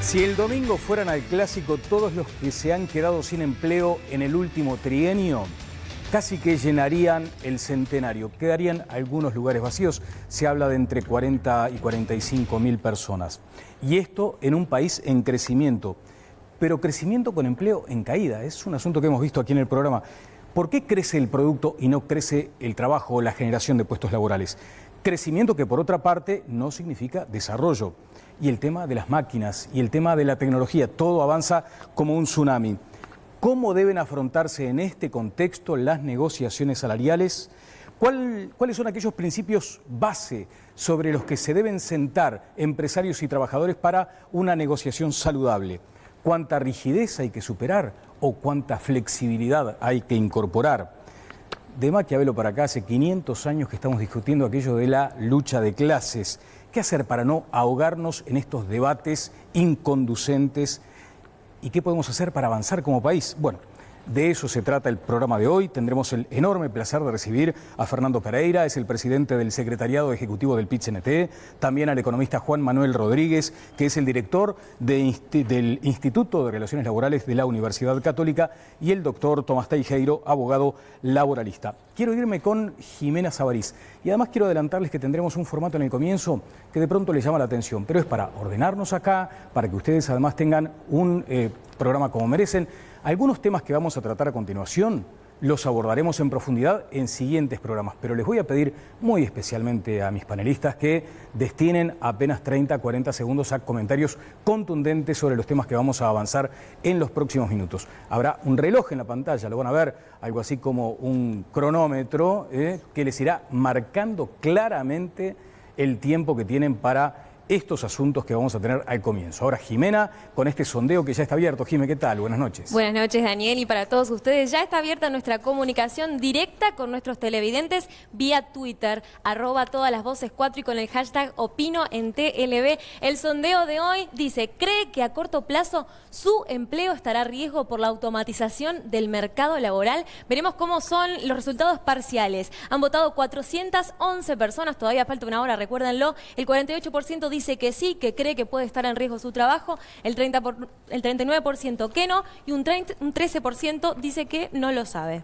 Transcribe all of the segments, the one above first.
Si el domingo fueran al clásico todos los que se han quedado sin empleo en el último trienio, casi que llenarían el centenario. Quedarían algunos lugares vacíos. Se habla de entre 40 y 45 mil personas. Y esto en un país en crecimiento. Pero crecimiento con empleo en caída. Es un asunto que hemos visto aquí en el programa. ¿Por qué crece el producto y no crece el trabajo o la generación de puestos laborales? Crecimiento que por otra parte no significa desarrollo. Y el tema de las máquinas y el tema de la tecnología, todo avanza como un tsunami. ¿Cómo deben afrontarse en este contexto las negociaciones salariales? ¿Cuáles son aquellos principios base sobre los que se deben sentar empresarios y trabajadores para una negociación saludable? ¿Cuánta rigidez hay que superar o cuánta flexibilidad hay que incorporar? De Maquiavelo para acá, hace 500 años que estamos discutiendo aquello de la lucha de clases. ¿Qué hacer para no ahogarnos en estos debates inconducentes? ¿Y qué podemos hacer para avanzar como país? Bueno, de eso se trata el programa de hoy. Tendremos el enorme placer de recibir a Fernando Pereira, es el presidente del Secretariado Ejecutivo del PIT-CNT, también al economista Juan Manuel Rodríguez, que es el director del Instituto de Relaciones Laborales de la Universidad Católica, y el doctor Tomás Teijeiro, abogado laboralista. Quiero irme con Jimena Sabarís y además quiero adelantarles que tendremos un formato en el comienzo que de pronto les llama la atención, pero es para ordenarnos acá, para que ustedes además tengan un programa como merecen. Algunos temas que vamos a tratar a continuación los abordaremos en profundidad en siguientes programas, pero les voy a pedir muy especialmente a mis panelistas que destinen apenas 30, 40 segundos a comentarios contundentes sobre los temas que vamos a avanzar en los próximos minutos. Habrá un reloj en la pantalla, lo van a ver, algo así como un cronómetro que les irá marcando claramente el tiempo que tienen para estos asuntos que vamos a tener al comienzo. Ahora Jimena, con este sondeo que ya está abierto. Jimena, ¿qué tal? Buenas noches. Buenas noches, Daniel, y para todos ustedes ya está abierta nuestra comunicación directa con nuestros televidentes vía Twitter, @todalasvoces4 y con el hashtag opino en TLB. El sondeo de hoy dice: ¿cree que a corto plazo su empleo estará a riesgo por la automatización del mercado laboral? Veremos cómo son los resultados parciales. Han votado 411 personas, todavía falta una hora, recuérdenlo. El 48% dice que sí, que cree que puede estar en riesgo su trabajo, el 39% que no, y un 13% dice que no lo sabe.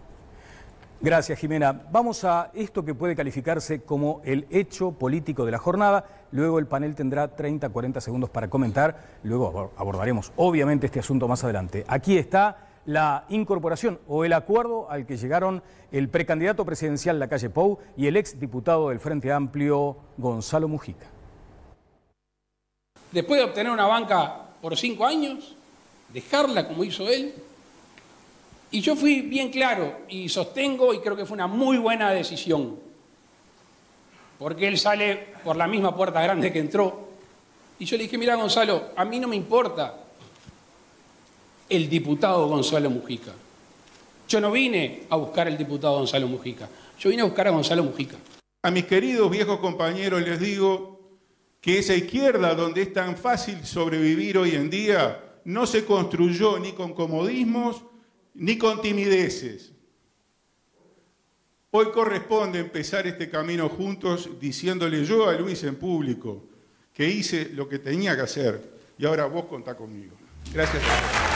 Gracias, Jimena. Vamos a esto que puede calificarse como el hecho político de la jornada. Luego el panel tendrá 30, 40 segundos para comentar. Luego abordaremos, obviamente, este asunto más adelante. Aquí está la incorporación o el acuerdo al que llegaron el precandidato presidencial Lacalle Pou y el exdiputado del Frente Amplio, Gonzalo Mujica. Después de obtener una banca por 5 años, dejarla como hizo él. Y yo fui bien claro y sostengo, y creo que fue una muy buena decisión, porque él sale por la misma puerta grande que entró. Y yo le dije: mira, Gonzalo, a mí no me importa el diputado Gonzalo Mujica. Yo no vine a buscar al diputado Gonzalo Mujica, yo vine a buscar a Gonzalo Mujica. A mis queridos viejos compañeros les digo que esa izquierda donde es tan fácil sobrevivir hoy en día no se construyó ni con comodismos ni con timideces. Hoy corresponde empezar este camino juntos diciéndole yo a Luis en público que hice lo que tenía que hacer y ahora vos contá conmigo. Gracias a todos.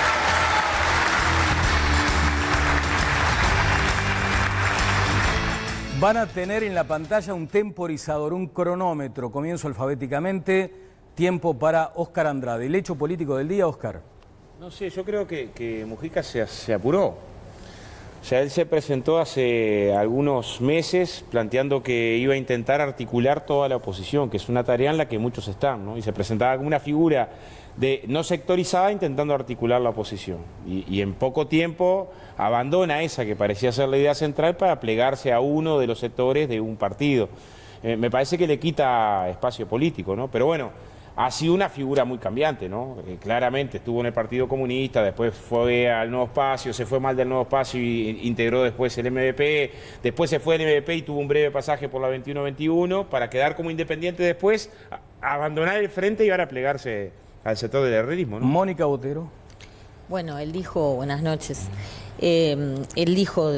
Van a tener en la pantalla un temporizador, un cronómetro. Comienzo alfabéticamente. Tiempo para Óscar Andrade. El hecho político del día, Óscar. No sé, yo creo que Mujica se apuró. O sea, él se presentó hace algunos meses planteando que iba a intentar articular toda la oposición, que es una tarea en la que muchos están, ¿no? Y se presentaba como una figura no sectorizada intentando articular la oposición. Y en poco tiempo abandona esa que parecía ser la idea central para plegarse a uno de los sectores de un partido. Me parece que le quita espacio político, ¿no? Pero bueno, ha sido una figura muy cambiante, ¿no? Claramente estuvo en el Partido Comunista, después fue al Nuevo Espacio, se fue mal del Nuevo Espacio y integró después el MVP, después se fue al MVP y tuvo un breve pasaje por la 21-21 para quedar como independiente después, abandonar el frente y ahora plegarse al sector del herrerismo, ¿no? Mónica Botero. Bueno, él dijo, buenas noches, Él dijo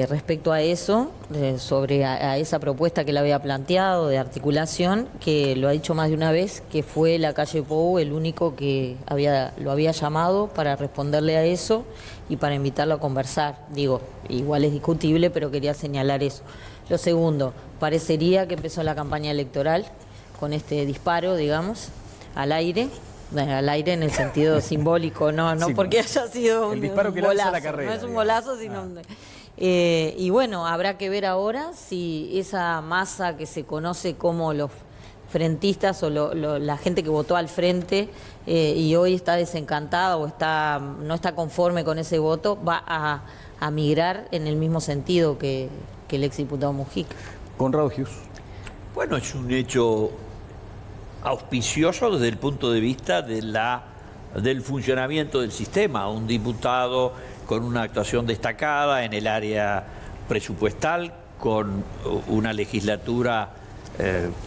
respecto a eso, sobre a esa propuesta que él había planteado de articulación, que lo ha dicho más de una vez, que fue Lacalle Pou el único que lo había llamado para responderle a eso y para invitarlo a conversar. Digo, igual es discutible, pero quería señalar eso. Lo segundo, parecería que empezó la campaña electoral con este disparo, digamos, al aire. Bueno, al aire en el sentido simbólico, no sí, porque haya sido un golazo, la carrera, no es un golazo, sino y bueno, habrá que ver ahora si esa masa que se conoce como los frentistas o la gente que votó al frente y hoy está desencantada o no está conforme con ese voto, va a migrar en el mismo sentido que el exdiputado Mujica. Conrado Hughes. Bueno, es un hecho auspicioso desde el punto de vista del funcionamiento del sistema. Un diputado con una actuación destacada en el área presupuestal, con una legislatura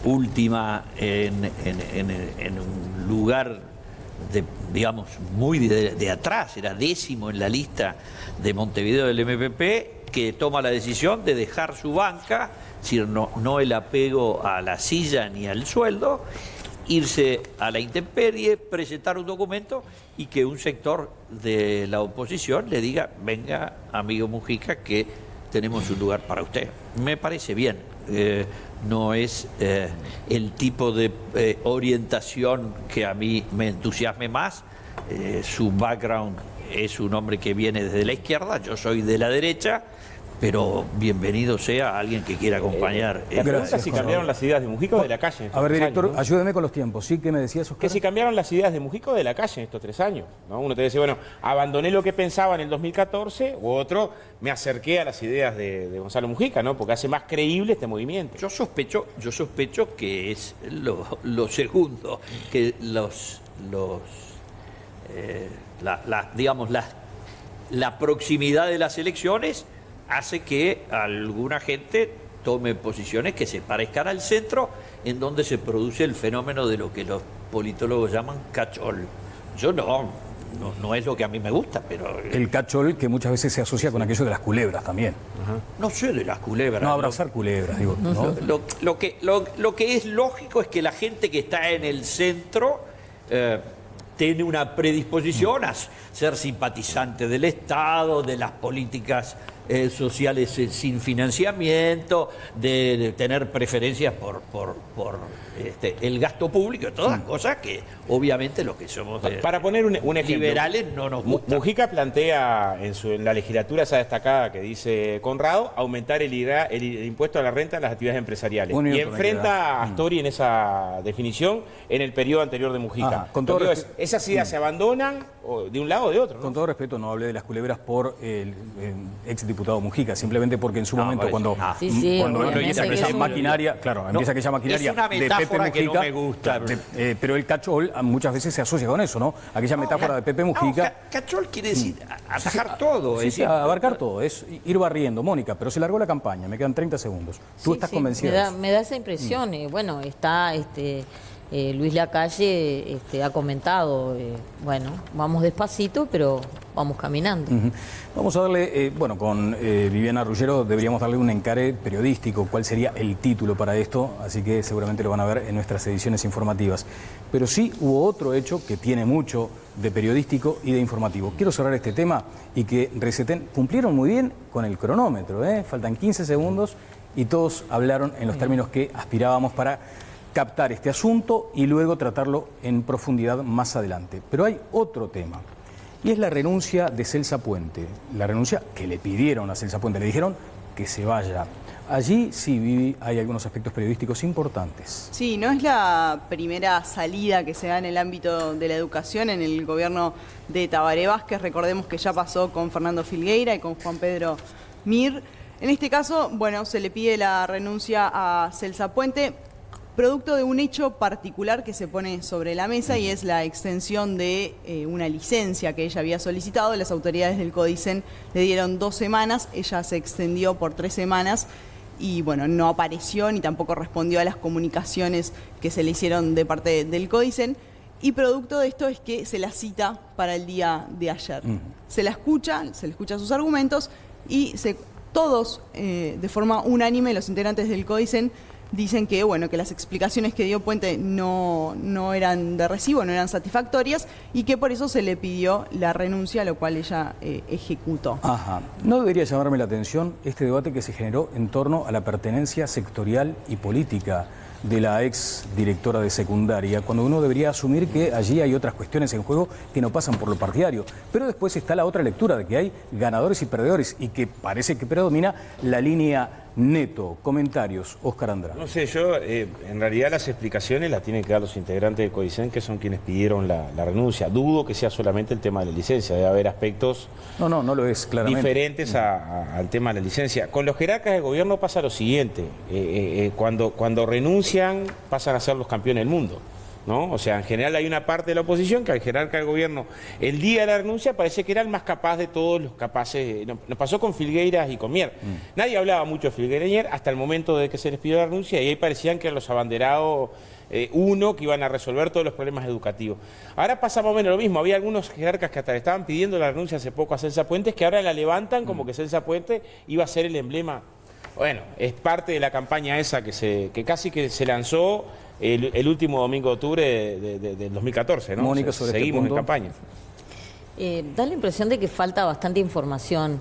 última en un lugar digamos, muy de atrás, era 10º en la lista de Montevideo del MPP, que toma la decisión de dejar su banca, es decir, no el apego a la silla ni al sueldo, irse a la intemperie, presentar un documento y que un sector de la oposición le diga: venga, amigo Mujica, que tenemos un lugar para usted. Me parece bien. No es el tipo de orientación que a mí me entusiasme más. Su background es un hombre que viene desde la izquierda, yo soy de la derecha, pero bienvenido sea alguien que quiera acompañar. La pregunta es si cambiaron las ideas de Mujica o de Lacalle. A ver, director, años, ¿no? Ayúdeme con los tiempos. ¿Sí? ¿Qué me decías, Oscar? Que si cambiaron las ideas de Mujica o de Lacalle en estos 3 años, ¿no? Uno te dice, bueno, abandoné lo que pensaba en el 2014, u otro, me acerqué a las ideas de Gonzalo Mujica, ¿no? Porque hace más creíble este movimiento. Yo sospecho que es lo segundo, que la proximidad de las elecciones hace que alguna gente tome posiciones que se parezcan al centro, en donde se produce el fenómeno de lo que los politólogos llaman catch-all. Yo no es lo que a mí me gusta, pero... El catch-all que muchas veces se asocia con aquello de las culebras también. No sé de las culebras. No, abrazar culebras, digo. ¿No? Lo que es lógico es que la gente que está en el centro tiene una predisposición a ser simpatizante del Estado, de las políticas sociales sin financiamiento, de tener preferencias por el gasto público, todas las cosas que obviamente los que somos para poner un ejemplo, liberales no nos gustan. Mujica plantea en la legislatura esa destacada que dice Conrado, aumentar el impuesto a la renta en las actividades empresariales. Y enfrenta a Astori en esa definición en el periodo anterior de Mujica. ¿Esas ideas se abandonan de un lado o de otro, ¿no? Con todo respeto, no hablé de las culebras por el exdiputado Mujica, simplemente porque en su momento cuando empieza aquella maquinaria, empieza aquella maquinaria de Pepe Mujica, que no me gusta. Pero el catch-all muchas veces se asocia con eso, ¿no? Aquella metáfora de Pepe Mujica. Catch-all quiere decir atajar todo. Sí, abarcar todo, es ir barriendo. Mónica, pero se largó la campaña, me quedan 30 segundos. ¿Tú estás convencida? Me da esa impresión. Bueno, está Luis Lacalle ha comentado, bueno, vamos despacito, pero vamos caminando. Vamos a darle, con Viviana Ruggiero deberíamos darle un encare periodístico, cuál sería el título para esto, así que seguramente lo van a ver en nuestras ediciones informativas. Pero sí hubo otro hecho que tiene mucho de periodístico y de informativo. Quiero cerrar este tema y que Receten cumplieron muy bien con el cronómetro, faltan 15 segundos y todos hablaron en los términos que aspirábamos para captar este asunto y luego tratarlo en profundidad más adelante. Pero hay otro tema, y es la renuncia de Celsa Puente. La renuncia que le pidieron a Celsa Puente, le dijeron que se vaya. Allí sí, Vivi, hay algunos aspectos periodísticos importantes. Sí, no es la primera salida que se da en el ámbito de la educación en el gobierno de Tabaré Vázquez. Recordemos que ya pasó con Fernando Filgueira y con Juan Pedro Mir. En este caso, se le pide la renuncia a Celsa Puente, producto de un hecho particular que se pone sobre la mesa, y es la extensión de una licencia que ella había solicitado. Las autoridades del Codicen le dieron 2 semanas, ella se extendió por 3 semanas y no apareció ni tampoco respondió a las comunicaciones que se le hicieron de parte del Codicen. y producto de esto es que se la cita para el día de ayer. Se la escucha, se le escucha sus argumentos y todos, de forma unánime, los integrantes del CODICEN dicen que, bueno, que las explicaciones que dio Puente no eran de recibo, no eran satisfactorias y que por eso se le pidió la renuncia, lo cual ella ejecutó. Ajá. ¿No debería llamarme la atención este debate que se generó en torno a la pertenencia sectorial y política de la ex directora de secundaria, cuando uno debería asumir que allí hay otras cuestiones en juego que no pasan por lo partidario? Pero después está la otra lectura de que hay ganadores y perdedores y que parece que predomina la línea Neto. Comentarios, Óscar Andrade. No sé, yo en realidad las explicaciones las tienen que dar los integrantes del CODICEN, que son quienes pidieron la renuncia. Dudo que sea solamente el tema de la licencia, debe haber aspectos no lo es, claramente, diferentes al tema de la licencia. Con los jerarcas del gobierno pasa lo siguiente, cuando renuncian pasan a ser los campeones del mundo, ¿no? O sea, en general hay una parte de la oposición que al jerarca del gobierno, el día de la renuncia, parece que era el más capaz de todos los capaces. Nos pasó con Filgueiras y con Mier. Nadie hablaba mucho de Filgueiras y Mier hasta el momento de que se les pidió la renuncia, y ahí parecían que eran los abanderados que iban a resolver todos los problemas educativos. Ahora pasa más o menos lo mismo. Había algunos jerarcas que hasta le estaban pidiendo la renuncia hace poco a Celsa Puentes, que ahora la levantan como que Celsa Puentes iba a ser el emblema. Bueno, es parte de la campaña esa que casi que se lanzó el último domingo de octubre del 2014, ¿no? Mónica, sobre seguimos en campaña. Da la impresión de que falta bastante información.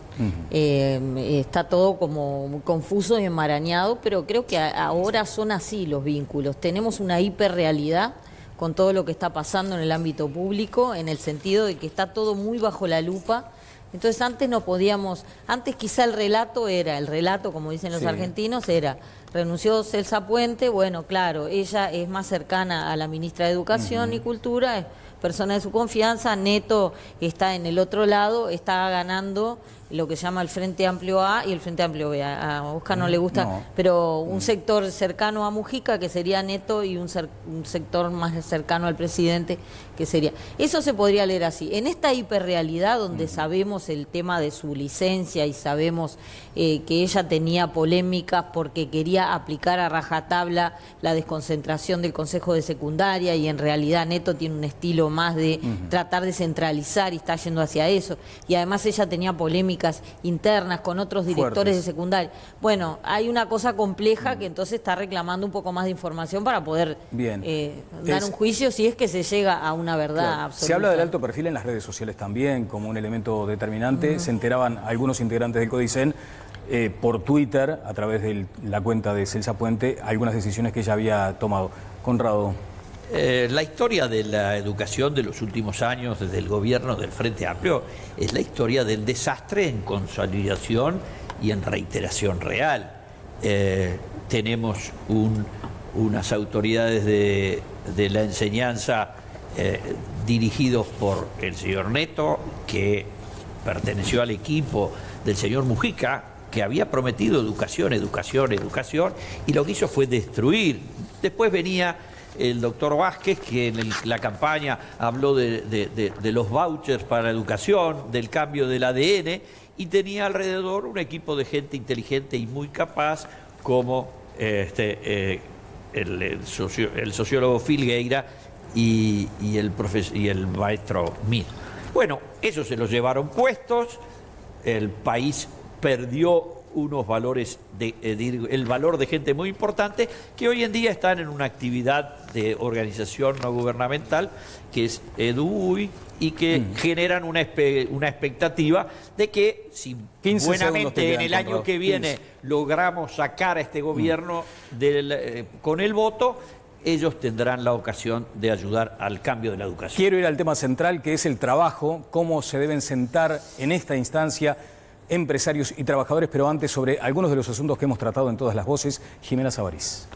Está todo como confuso y enmarañado, pero creo que ahora son así los vínculos. Tenemos una hiperrealidad con todo lo que está pasando en el ámbito público, en el sentido de que está todo muy bajo la lupa. Entonces antes no podíamos, antes quizá el relato, como dicen los argentinos, era, renunció Celsa Puente, bueno, claro, ella es más cercana a la ministra de Educación y Cultura, es persona de su confianza, Neto está en el otro lado, está ganando lo que se llama el Frente Amplio A y el Frente Amplio B. A Óscar no le gusta, pero un sector cercano a Mujica, que sería Neto, y un sector más cercano al presidente, que sería... Eso se podría leer así. En esta hiperrealidad, donde sabemos el tema de su licencia y sabemos que ella tenía polémicas porque quería aplicar a rajatabla la desconcentración del Consejo de Secundaria, y en realidad Neto tiene un estilo más de tratar de centralizar y está yendo hacia eso. Y además ella tenía polémicas internas con otros directores de secundaria. Bueno, hay una cosa compleja que entonces está reclamando un poco más de información para poder dar un juicio, si es que se llega a una verdad absoluta. Se habla del alto perfil en las redes sociales también como un elemento determinante. Se enteraban algunos integrantes del CODICEN por Twitter, a través de la cuenta de Celsa Puente, algunas decisiones que ella había tomado. Conrado. La historia de la educación de los últimos años desde el gobierno del Frente Amplio es la historia del desastre en consolidación y en reiteración real. Tenemos unas autoridades de la enseñanza dirigidos por el señor Neto, que perteneció al equipo del señor Mujica, que había prometido educación, y lo que hizo fue destruir. Después venía el doctor Vázquez, que en la campaña habló de los vouchers para la educación, del cambio del ADN, y tenía alrededor un equipo de gente inteligente y muy capaz, como el sociólogo Filgueira y el maestro Mir. Bueno, eso se los llevaron puestos, el país perdió unos valores, el valor de gente muy importante, que hoy en día están en una actividad de organización no gubernamental, que es EduUy, y que generan una expectativa de que si buenamente en el año que viene logramos sacar a este gobierno con el voto, ellos tendrán la ocasión de ayudar al cambio de la educación. Quiero ir al tema central, que es el trabajo, cómo se deben sentar en esta instancia empresarios y trabajadores, pero antes sobre algunos de los asuntos que hemos tratado en Todas las Voces. Jimena Sabarís.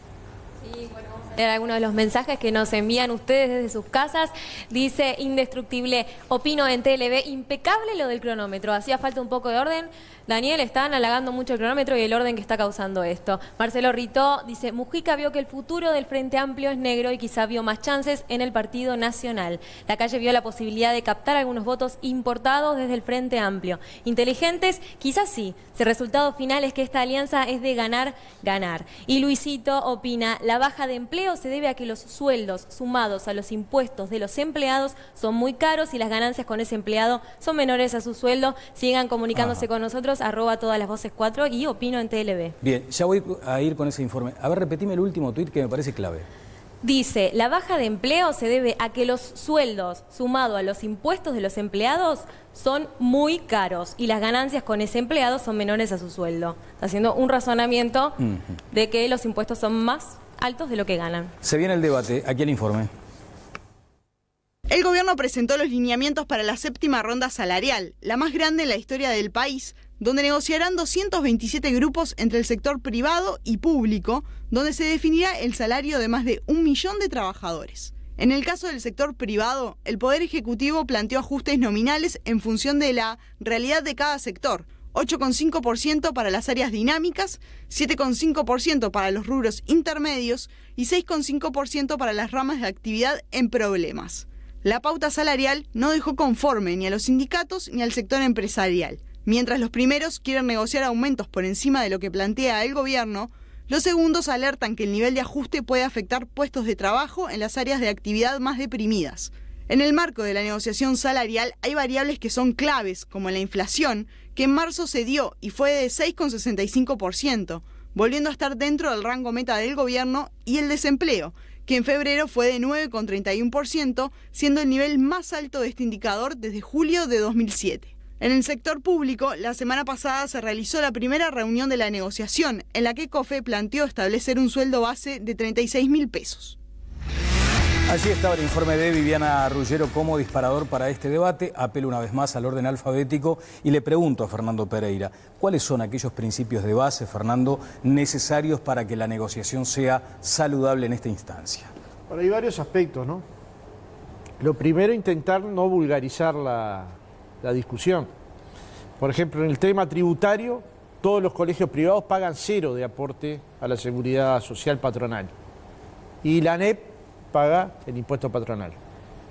Sí, bueno, vamos a leer algunos de los mensajes que nos envían ustedes desde sus casas. Dice Indestructible, opino en TLB, impecable lo del cronómetro, hacía falta un poco de orden. Daniel, están halagando mucho el cronómetro y el orden que está causando esto. Marcelo Ritó dice, Mujica vio que el futuro del Frente Amplio es negro y quizá vio más chances en el Partido Nacional. La Calle vio la posibilidad de captar algunos votos importados desde el Frente Amplio. Inteligentes, quizás sí. El resultado final es que esta alianza es de ganar, ganar. Y Luisito opina, la baja de empleo empleo se debe a que los sueldos sumados a los impuestos de los empleados son muy caros y las ganancias con ese empleado son menores a su sueldo. Sigan comunicándose con nosotros, @todalasvoces4 y Opino en TLB. Bien, ya voy a ir con ese informe. A ver, repetime el último tuit que me parece clave. Dice, la baja de empleo se debe a que los sueldos sumados a los impuestos de los empleados son muy caros y las ganancias con ese empleado son menores a su sueldo. Está haciendo un razonamiento de que los impuestos son más altos de lo que ganan. Se viene el debate. Aquí el informe. El gobierno presentó los lineamientos para la 7ª ronda salarial, la más grande en la historia del país, donde negociarán 227 grupos entre el sector privado y público, donde se definirá el salario de más de 1 millón de trabajadores. En el caso del sector privado, el Poder Ejecutivo planteó ajustes nominales en función de la realidad de cada sector: 8,5% para las áreas dinámicas, 7,5% para los rubros intermedios y 6,5% para las ramas de actividad en problemas. La pauta salarial no dejó conforme ni a los sindicatos ni al sector empresarial. Mientras los primeros quieren negociar aumentos por encima de lo que plantea el gobierno, los segundos alertan que el nivel de ajuste puede afectar puestos de trabajo en las áreas de actividad más deprimidas. En el marco de la negociación salarial hay variables que son claves, como la inflación, que en marzo se dio y fue de 6,65%, volviendo a estar dentro del rango meta del gobierno, y el desempleo, que en febrero fue de 9,31%, siendo el nivel más alto de este indicador desde julio de 2007. En el sector público, la semana pasada se realizó la primera reunión de la negociación, en la que COFE planteó establecer un sueldo base de 36.000 pesos. Allí estaba el informe de Viviana Ruggiero como disparador para este debate. Apelo una vez más al orden alfabético y le pregunto a Fernando Pereira, ¿cuáles son aquellos principios de base, Fernando, necesarios para que la negociación sea saludable en esta instancia? Bueno, hay varios aspectos, ¿no? Lo primero, intentar no vulgarizar la discusión. Por ejemplo, en el tema tributario, todos los colegios privados pagan 0 de aporte a la seguridad social patronal. Y la ANEP paga el impuesto patronal.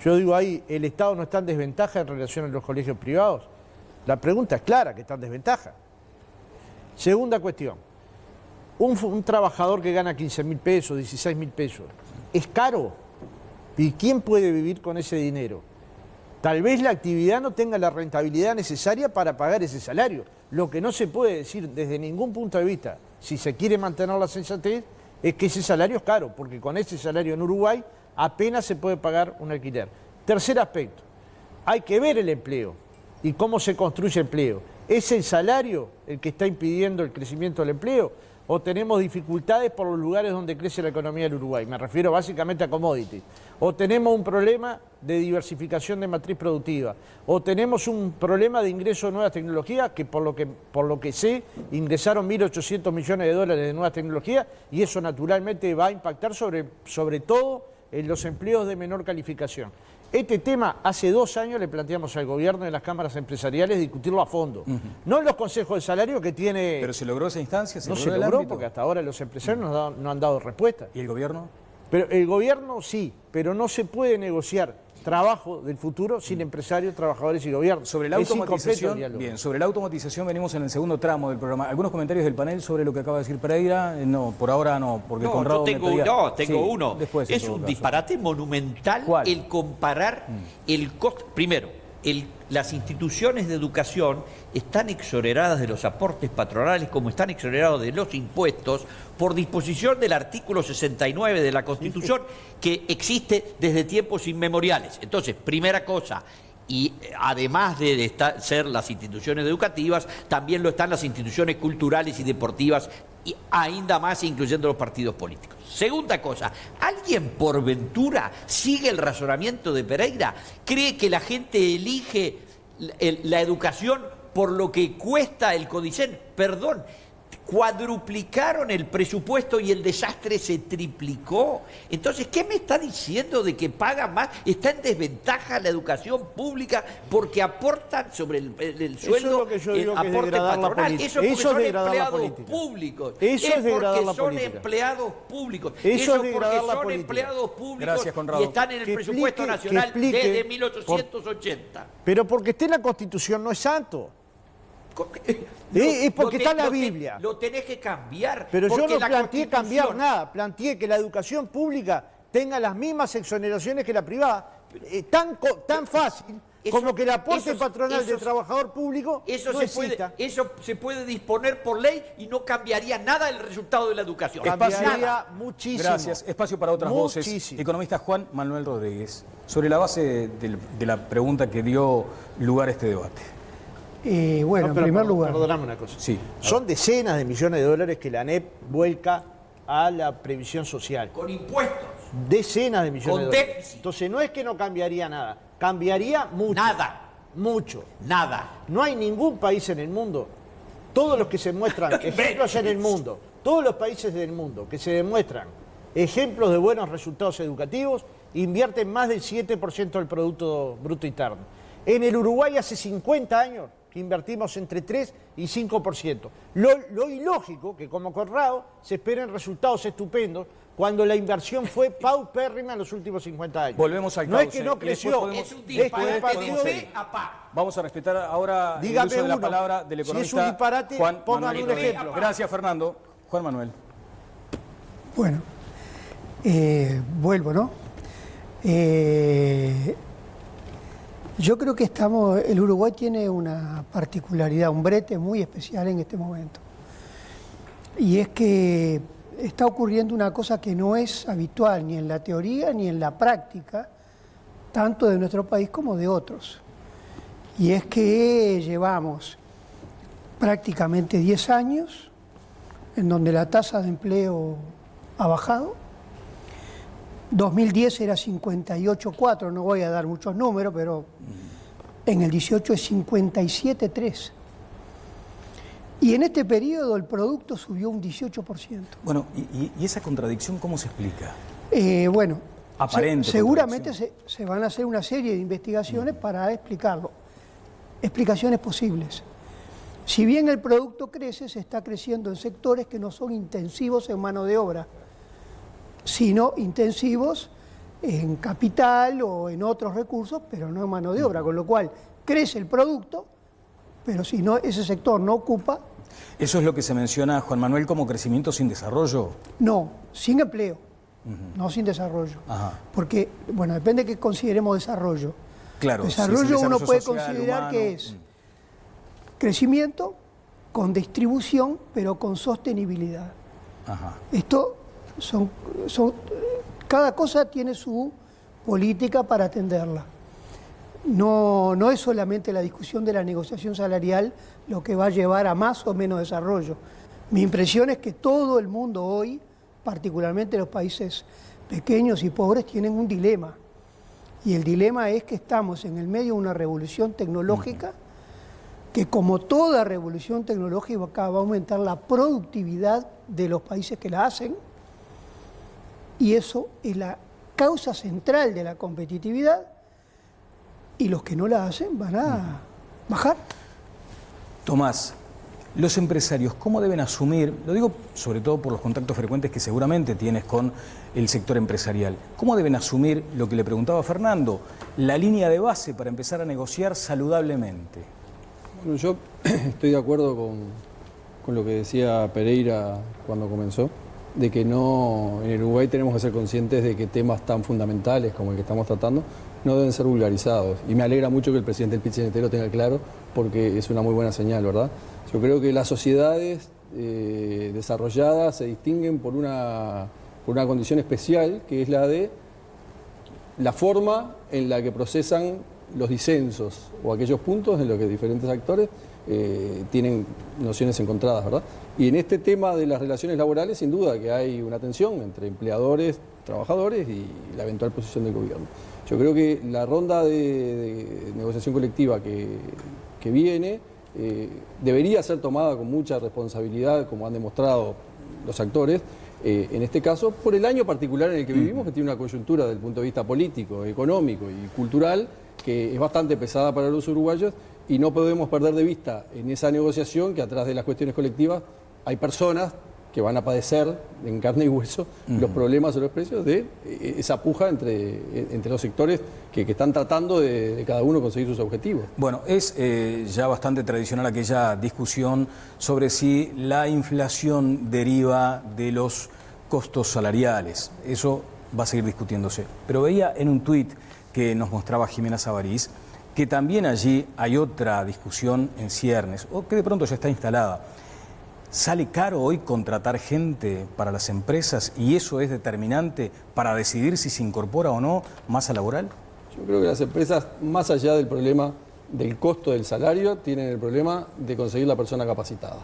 Yo digo ahí, ¿el Estado no está en desventaja en relación a los colegios privados? La pregunta es clara, que está en desventaja. Segunda cuestión, un trabajador que gana 15.000 pesos, 16.000 pesos, ¿es caro? ¿Y quién puede vivir con ese dinero? Tal vez la actividad no tenga la rentabilidad necesaria para pagar ese salario. Lo que no se puede decir desde ningún punto de vista, si se quiere mantener la sensatez, es que ese salario es caro, porque con ese salario en Uruguay apenas se puede pagar un alquiler. Tercer aspecto, hay que ver el empleo y cómo se construye empleo. ¿Es el salario el que está impidiendo el crecimiento del empleo? ¿O tenemos dificultades por los lugares donde crece la economía del Uruguay? Me refiero básicamente a commodities. ¿O tenemos un problema de diversificación de matriz productiva? ¿O tenemos un problema de ingreso de nuevas tecnologías, que por lo que sé, ingresaron 1.800 millones de dólares de nuevas tecnologías, y eso naturalmente va a impactar sobre todo en los empleos de menor calificación? Este tema hace 2 años le planteamos al gobierno en las cámaras empresariales discutirlo a fondo. No en los consejos de salario que tiene... ¿Pero se logró esa instancia? No se logró porque hasta ahora los empresarios no han dado respuesta. ¿Y el gobierno? Pero el gobierno sí, pero no se puede negociar trabajo del futuro sin empresarios, trabajadores y gobierno. Sobre la automatización, bien, sobre la automatización venimos en el segundo tramo del programa. ¿Algunos comentarios del panel sobre lo que acaba de decir Pereira? No, por ahora no, porque Conrado tengo uno. Después, es un disparate monumental. ¿Cuál? El comparar el costo. Primero, las instituciones de educación están exoneradas de los aportes patronales como están exonerados de los impuestos por disposición del artículo 69 de la Constitución, que existe desde tiempos inmemoriales. Entonces, primera cosa, y además de ser las instituciones educativas, también lo están las instituciones culturales y deportivas, y ainda más incluyendo los partidos políticos. Segunda cosa, ¿alguien por ventura sigue el razonamiento de Pereira? ¿Cree que la gente elige la educación por lo que cuesta el CODICEN? Perdón, cuadruplicaron el presupuesto y el desastre se triplicó. Entonces, ¿qué me está diciendo de que paga más? ¿Está en desventaja la educación pública porque aportan sobre el sueldo aporte patronal? Eso es porque son empleados públicos. Eso es degradar la política. Son empleados públicos. Eso es porque degradar la son política. empleados públicos. Gracias, Conrado. Y están en el presupuesto nacional desde 1880. Pero porque esté en la Constitución no es santo. Es porque está en la Biblia. Lo tenés que cambiar. Pero yo no la planteé cambiar Constitución- nada, planteé que la educación pública tenga las mismas exoneraciones que la privada. Tan fácil como que el aporte patronal del trabajador público no exista. Eso se puede disponer por ley y no cambiaría nada el resultado de la educación. Cambiaría muchísimo. Gracias. Espacio para otras voces. Economista Juan Manuel Rodríguez, sobre la base de la pregunta que dio lugar a este debate. Bueno, en primer lugar. Perdóname una cosa. Sí. Son decenas de millones de dólares que la ANEP vuelca a la previsión social. Con impuestos. Decenas de millones Con de dólares. déficit. Entonces no es que no cambiaría nada, cambiaría mucho. Nada. Mucho. Nada. No hay ningún país en el mundo, todos los que se muestran ejemplos en el mundo, todos los países del mundo que se demuestran ejemplos de buenos resultados educativos, invierten más del 7% del Producto Bruto Interno. En el Uruguay hace 50 años que invertimos entre 3 y 5%. Lo ilógico que como Corrado se esperen resultados estupendos cuando la inversión fue paupérrima en los últimos 50 años. Volvemos al No cauce. es que no Y después creció. podemos- Es un después disparate podemos de seguir. pe a pa. Vamos a respetar ahora el Dígame uso de la uno. palabra del Si es economista un disparate, Juan póngame Manuel un Rodríguez. ejemplo. Gracias, Fernando. Juan Manuel. Bueno, vuelvo, ¿no? Yo creo que el Uruguay tiene una particularidad, un brete muy especial en este momento. Y es que está ocurriendo una cosa que no es habitual ni en la teoría ni en la práctica, tanto de nuestro país como de otros. Y es que llevamos prácticamente 10 años en donde la tasa de empleo ha bajado. 2010 era 58,4, no voy a dar muchos números, pero en el 18 es 57,3. Y en este periodo el producto subió un 18%. Bueno, ¿y esa contradicción cómo se explica? Bueno, Aparente seguramente se van a hacer una serie de investigaciones para explicarlo. Explicaciones posibles. Si bien el producto crece, se está creciendo en sectores que no son intensivos en mano de obra, sino intensivos en capital o en otros recursos, pero no en mano de obra, con lo cual crece el producto, pero si no ese sector no ocupa... ¿Eso es lo que se menciona, Juan Manuel, como crecimiento sin desarrollo? No, sin empleo, no sin desarrollo. Ajá. Porque, bueno, depende de qué consideremos desarrollo. Claro, Desarrollo sí, uno puede social, considerar humano. que es crecimiento con distribución, pero con sostenibilidad. Ajá. Esto cada cosa tiene su política para atenderla. No es solamente la discusión de la negociación salarial lo que va a llevar a más o menos desarrollo. Mi impresión es que todo el mundo hoy, particularmente los países pequeños y pobres, tienen un dilema. Y el dilema es que estamos en el medio de una revolución tecnológica que, como toda revolución tecnológica, va a aumentar la productividad de los países que la hacen, y eso es la causa central de la competitividad, y los que no la hacen van a bajar. Tomás, los empresarios, ¿cómo deben asumir, lo digo sobre todo por los contactos frecuentes que seguramente tienes con el sector empresarial, cómo deben asumir lo que le preguntaba Fernando, la línea de base para empezar a negociar saludablemente? Bueno, yo estoy de acuerdo con lo que decía Pereira cuando comenzó, de que no, en el Uruguay tenemos que ser conscientes de que temas tan fundamentales como el que estamos tratando no deben ser vulgarizados. Y me alegra mucho que el presidente del PIT-CNT lo tenga claro, porque es una muy buena señal, ¿verdad? Yo creo que las sociedades desarrolladas se distinguen por una condición especial, que es la de la forma en la que procesan los disensos o aquellos puntos en los que diferentes actores tienen nociones encontradas, ¿verdad? Y en este tema de las relaciones laborales, sin duda que hay una tensión entre empleadores, trabajadores y la eventual posición del gobierno. Yo creo que la ronda de negociación colectiva que viene debería ser tomada con mucha responsabilidad, como han demostrado los actores, en este caso, por el año particular en el que vivimos, que tiene una coyuntura desde el punto de vista político, económico y cultural, que es bastante pesada para los uruguayos, y no podemos perder de vista en esa negociación que atrás de las cuestiones colectivas hay personas que van a padecer en carne y hueso los problemas o los precios de esa puja entre los sectores que están tratando de cada uno conseguir sus objetivos. Bueno, es ya bastante tradicional aquella discusión sobre si la inflación deriva de los costos salariales. Eso va a seguir discutiéndose. Pero veía en un tuit que nos mostraba Jimena Sabarís que también allí hay otra discusión en ciernes, o que de pronto ya está instalada. ¿Sale caro hoy contratar gente para las empresas y eso es determinante para decidir si se incorpora o no masa laboral? Yo creo que las empresas, más allá del problema del costo del salario, tienen el problema de conseguir la persona capacitada,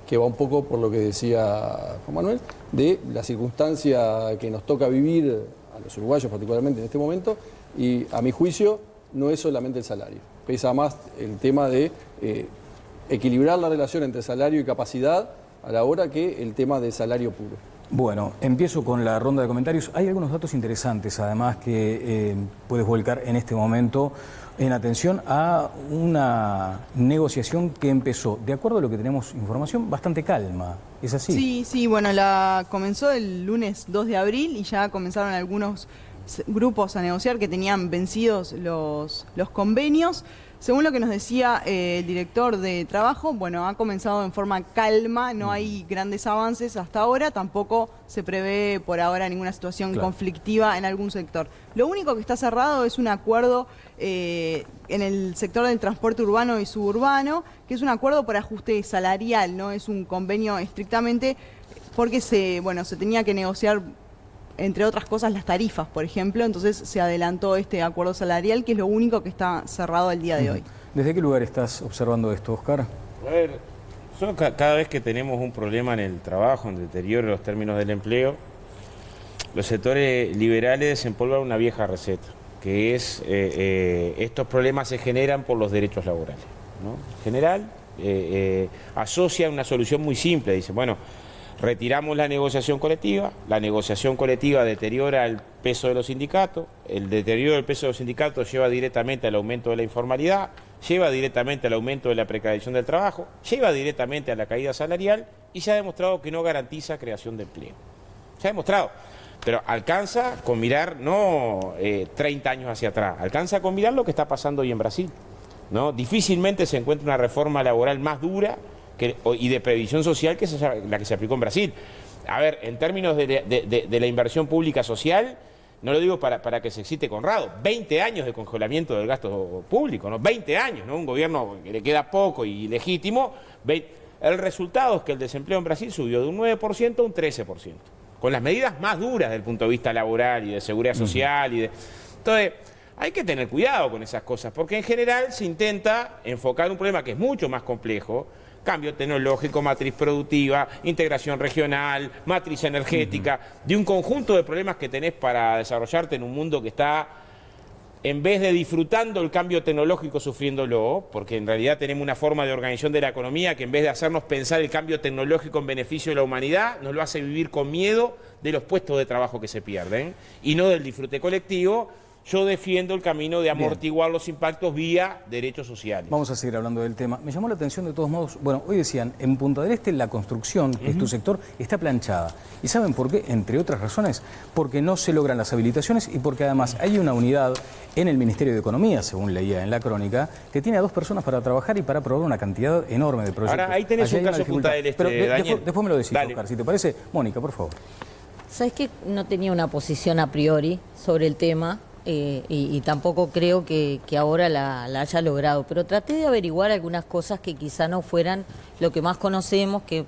que va un poco por lo que decía Juan Manuel, de la circunstancia que nos toca vivir a los uruguayos particularmente en este momento, y a mi juicio no es solamente el salario, pesa más el tema de equilibrar la relación entre salario y capacidad a la hora que el tema de salario puro. Bueno, empiezo con la ronda de comentarios. Hay algunos datos interesantes, además, que puedes volcar en este momento en atención a una negociación que empezó, de acuerdo a lo que tenemos información, bastante calma. ¿Es así? Sí, bueno, comenzó el lunes 2 de abril y ya comenzaron algunos grupos a negociar que tenían vencidos los convenios. Según lo que nos decía el director de trabajo, bueno, ha comenzado en forma calma, no hay grandes avances hasta ahora, tampoco se prevé por ahora ninguna situación conflictiva en algún sector. Lo único que está cerrado es un acuerdo en el sector del transporte urbano y suburbano, que es un acuerdo por ajuste salarial, no es un convenio estrictamente, porque se tenía que negociar, entre otras cosas, las tarifas, por ejemplo, entonces se adelantó este acuerdo salarial, que es lo único que está cerrado el día de hoy. ¿Desde qué lugar estás observando esto, Oscar? A ver, cada vez que tenemos un problema en el trabajo, en deterioro de los términos del empleo, los sectores liberales desempolvan una vieja receta, que es estos problemas se generan por los derechos laborales, ¿no? En general, asocia una solución muy simple, dice, bueno, retiramos la negociación colectiva deteriora el peso de los sindicatos, el deterioro del peso de los sindicatos lleva directamente al aumento de la informalidad, lleva directamente al aumento de la precarización del trabajo, lleva directamente a la caída salarial y se ha demostrado que no garantiza creación de empleo. Se ha demostrado, pero alcanza con mirar no 30 años hacia atrás, alcanza con mirar lo que está pasando hoy en Brasil, ¿no? Difícilmente se encuentra una reforma laboral más dura y de previsión social que la que se aplicó en Brasil. A ver, en términos de la inversión pública social, no lo digo para que se excite Conrado, 20 años de congelamiento del gasto público, ¿no? 20 años, ¿no? Un gobierno que le queda poco y legítimo. El resultado es que el desempleo en Brasil subió de un 9% a un 13%, con las medidas más duras desde el punto de vista laboral y de seguridad social. Entonces, hay que tener cuidado con esas cosas, porque en general se intenta enfocar un problema que es mucho más complejo: cambio tecnológico, matriz productiva, integración regional, matriz energética, de un conjunto de problemas que tenés para desarrollarte en un mundo que está, en vez de disfrutando el cambio tecnológico, sufriéndolo, porque en realidad tenemos una forma de organización de la economía que en vez de hacernos pensar el cambio tecnológico en beneficio de la humanidad, nos lo hace vivir con miedo de los puestos de trabajo que se pierden y no del disfrute colectivo. Yo defiendo el camino de amortiguar los impactos vía derechos sociales. Vamos a seguir hablando del tema. Me llamó la atención de todos modos, bueno, hoy decían, en Punta del Este la construcción, que es tu sector, está planchada. ¿Y saben por qué? Entre otras razones, porque no se logran las habilitaciones y porque además hay una unidad en el Ministerio de Economía, según leía en la crónica, que tiene a 2 personas para trabajar y para aprobar una cantidad enorme de proyectos. Ahora, ahí tenés un caso Punta del Este, pero Daniel. Después me lo decís, Oscar, si te parece. Mónica, por favor. ¿Sabes que no tenía una posición a priori sobre el tema? Y tampoco creo que ahora la haya logrado, pero traté de averiguar algunas cosas que quizá no fueran lo que más conocemos, que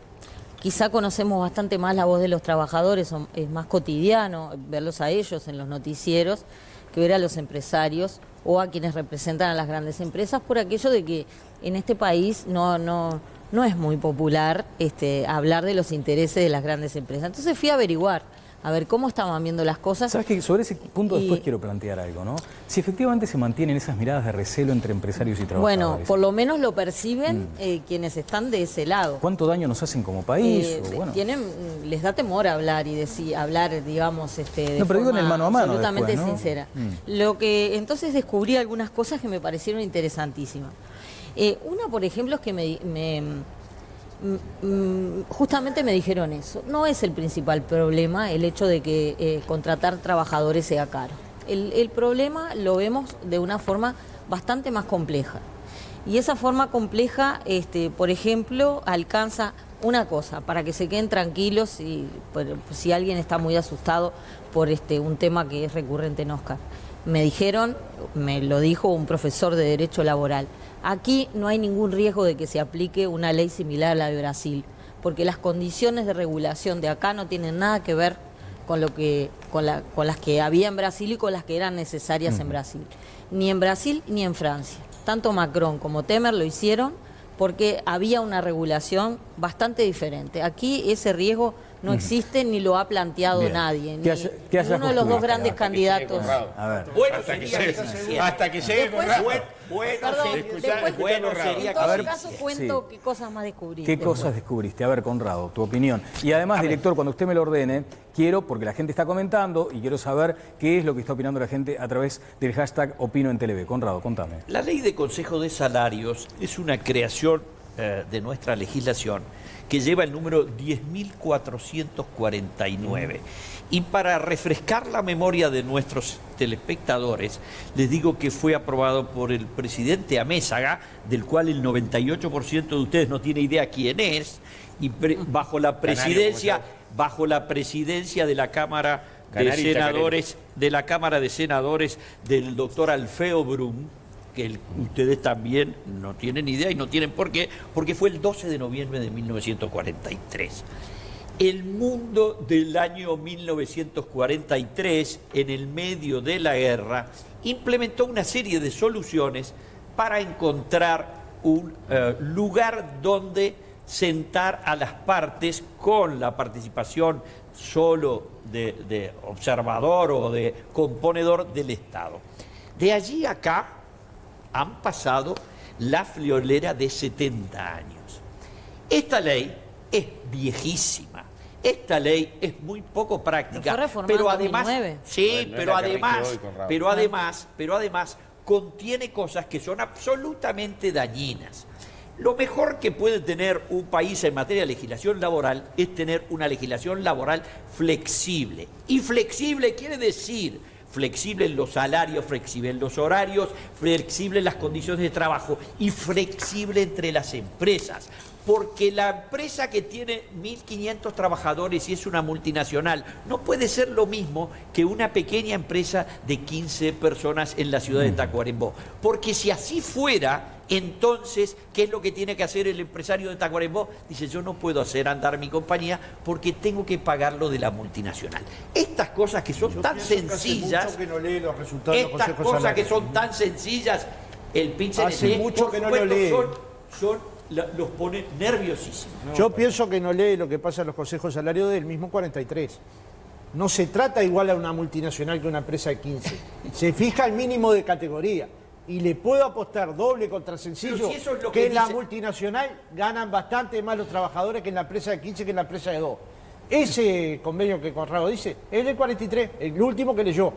quizá conocemos bastante más la voz de los trabajadores, es más cotidiano verlos a ellos en los noticieros que ver a los empresarios o a quienes representan a las grandes empresas, por aquello de que en este país no es muy popular hablar de los intereses de las grandes empresas. Entonces fui a averiguar, a ver cómo estaban viendo las cosas. Sabes que sobre ese punto después quiero plantear algo, ¿no? Si efectivamente se mantienen esas miradas de recelo entre empresarios y trabajadores. Bueno, por lo menos lo perciben quienes están de ese lado. ¿Cuánto daño nos hacen como país? Les da temor hablar y hablar, digamos, de pero digo en el mano a mano absolutamente después, ¿no? sincera. Entonces descubrí algunas cosas que me parecieron interesantísimas. Una, por ejemplo, es que Justamente me dijeron eso. No es el principal problema el hecho de que contratar trabajadores sea caro. El problema lo vemos de una forma bastante más compleja. Y esa forma compleja, por ejemplo, alcanza una cosa, para que se queden tranquilos si alguien está muy asustado por un tema que es recurrente en Oscar. Me dijeron, me lo dijo un profesor de Derecho Laboral, aquí no hay ningún riesgo de que se aplique una ley similar a la de Brasil, porque las condiciones de regulación de acá no tienen nada que ver con las que había en Brasil y con las que eran necesarias en Brasil. Ni en Brasil ni en Francia. Tanto Macron como Temer lo hicieron porque había una regulación bastante diferente. Aquí ese riesgo no existe ni lo ha planteado nadie. Uno de los dos grandes candidatos. A ver. Bueno, hasta que llegue Conrado. Bueno, sería en todo caso cuento qué cosas más descubriste. ¿Qué cosas descubriste? A ver, Conrado, tu opinión. Y además, director, cuando usted me lo ordene, quiero, porque la gente está comentando y quiero saber qué es lo que está opinando la gente a través del hashtag Opino en TLV. Conrado, contame. La ley de Consejo de Salarios es una creación de nuestra legislación que lleva el número 10.449. Y para refrescar la memoria de nuestros telespectadores, les digo que fue aprobado por el presidente Amézaga, del cual el 98% de ustedes no tiene idea quién es, y bajo la presidencia de la Cámara de Senadores, del doctor Alfeo Brum, que ustedes también no tienen idea y no tienen por qué, porque fue el 12 de noviembre de 1943. El mundo del año 1943, en el medio de la guerra, implementó una serie de soluciones para encontrar un lugar donde sentar a las partes con la participación solo de observador o de componedor del Estado. De allí a acá han pasado la friolera de 70 años. Esta ley es viejísima. Esta ley es muy poco práctica, pero además, pero además contiene cosas que son absolutamente dañinas. Lo mejor que puede tener un país en materia de legislación laboral es tener una legislación laboral flexible. Y flexible quiere decir flexible en los salarios, flexible en los horarios, flexible en las condiciones de trabajo y flexible entre las empresas. Porque la empresa que tiene 1.500 trabajadores y es una multinacional no puede ser lo mismo que una pequeña empresa de 15 personas en la ciudad de Tacuarembó. Porque si así fuera, entonces, ¿qué es lo que tiene que hacer el empresario de Tacuarembó? Dice, yo no puedo hacer andar mi compañía porque tengo que pagarlo de la multinacional. Estas cosas que son tan sencillas, el PIN-CNT, mucho que no lo lee. Los pone nerviosísimos. Yo pienso que no lee lo que pasa en los consejos de salario del mismo 43. No se trata igual a una multinacional que una empresa de 15. Se fija el mínimo de categoría. Y le puedo apostar doble contra sencillo si eso es lo que en la multinacional ganan bastante más los trabajadores que en la empresa de 15 que en la empresa de 2. Ese convenio que Conrado dice es del 43, el último que leyó.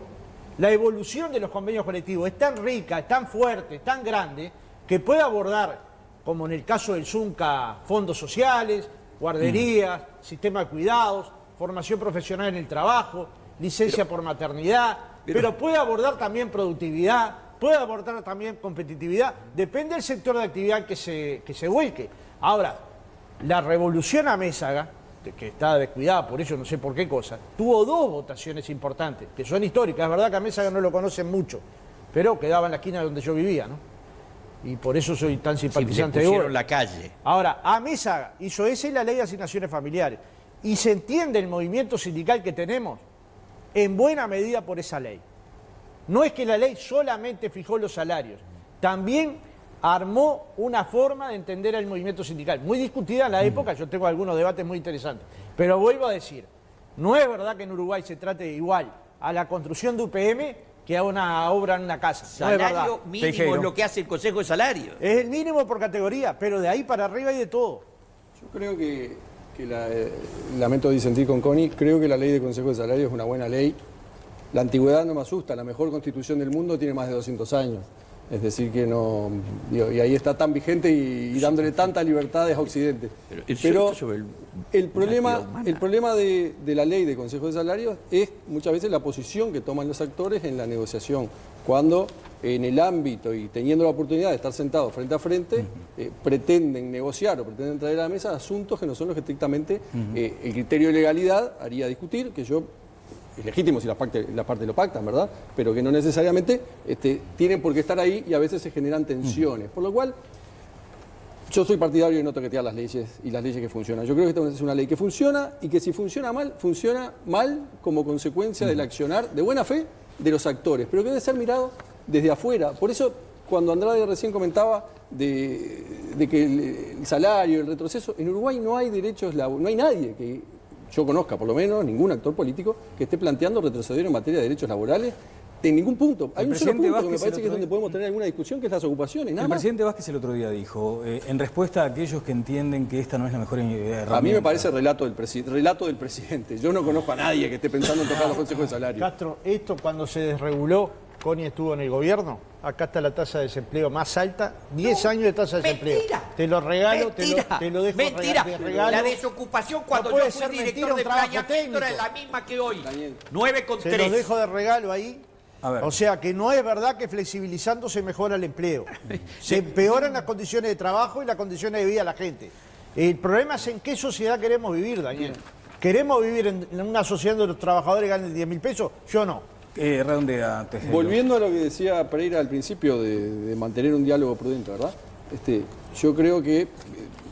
La evolución de los convenios colectivos es tan rica, es tan fuerte, es tan grande, que puede abordar, como en el caso del Zunca, fondos sociales, guarderías, sistema de cuidados, formación profesional en el trabajo, licencia por maternidad, pero puede abordar también productividad, puede abordar también competitividad, depende del sector de actividad que se vuelque. Ahora, la revolución Amézaga, que está descuidada por ello, no sé por qué cosa, tuvo dos votaciones importantes, que son históricas. Es verdad que Amézaga no lo conocen mucho, pero quedaba en la esquina donde yo vivía, ¿no? Y por eso soy tan simpatizante de Gol. La calle. Ahora, Amézaga hizo esa y la ley de asignaciones familiares. Y se entiende el movimiento sindical que tenemos en buena medida por esa ley. No es que la ley solamente fijó los salarios, también armó una forma de entender el movimiento sindical, muy discutida en la época, yo tengo algunos debates muy interesantes. Pero vuelvo a decir, no es verdad que en Uruguay se trate igual a la construcción de UPM que a una obra en una casa. Salario mínimo es lo que hace el Consejo de Salarios. Es el mínimo por categoría, pero de ahí para arriba hay de todo. Yo creo que lamento disentir con Connie, creo que la ley de Consejo de Salarios es una buena ley. La antigüedad no me asusta, la mejor constitución del mundo tiene más de 200 años. Es decir, que no. Digo, y ahí está tan vigente y dándole tantas libertades a Occidente. Pero el problema de la ley de Consejo de Salarios es muchas veces la posición que toman los actores en la negociación. Cuando en el ámbito y teniendo la oportunidad de estar sentados frente a frente, pretenden negociar o pretenden traer a la mesa asuntos que no son los que estrictamente el criterio de legalidad haría discutir, que yo. Es legítimo si las partes lo pactan, ¿verdad? Pero que no necesariamente tienen por qué estar ahí y a veces se generan tensiones. Por lo cual, yo soy partidario de no toquetear las leyes y las leyes que funcionan. Yo creo que esta es una ley que funciona y que si funciona mal como consecuencia del accionar de buena fe de los actores, pero que debe ser mirado desde afuera. Por eso, cuando Andrade recién comentaba de que el salario, el retroceso, en Uruguay no hay derechos laborales, no hay nadie que yo conozca, por lo menos, ningún actor político que esté planteando retroceder en materia de derechos laborales en ningún punto. Hay un solo punto que me parece que es donde podemos tener alguna discusión, que es las ocupaciones. El presidente Vázquez el otro día dijo, en respuesta a aquellos que entienden que esta no es la mejor herramienta. A mí me parece relato del presidente. Yo no conozco a nadie que esté pensando en tocar los consejos de salario. Castro, esto cuando se desreguló, Connie estuvo en el gobierno, acá está la tasa de desempleo más alta, 10 años de tasa de desempleo. Te lo regalo, te lo dejo de regalo. La desocupación cuando yo fui director de planeamiento era la misma que hoy, 9,3. Se los dejo de regalo ahí. O sea que no es verdad que flexibilizando se mejora el empleo. Se empeoran las condiciones de trabajo y las condiciones de vida de la gente. El problema es en qué sociedad queremos vivir, Daniel. ¿Queremos vivir en una sociedad donde los trabajadores ganen 10.000 pesos? Yo no. Redondea. Volviendo a lo que decía Pereira al principio de mantener un diálogo prudente, ¿verdad? Yo creo que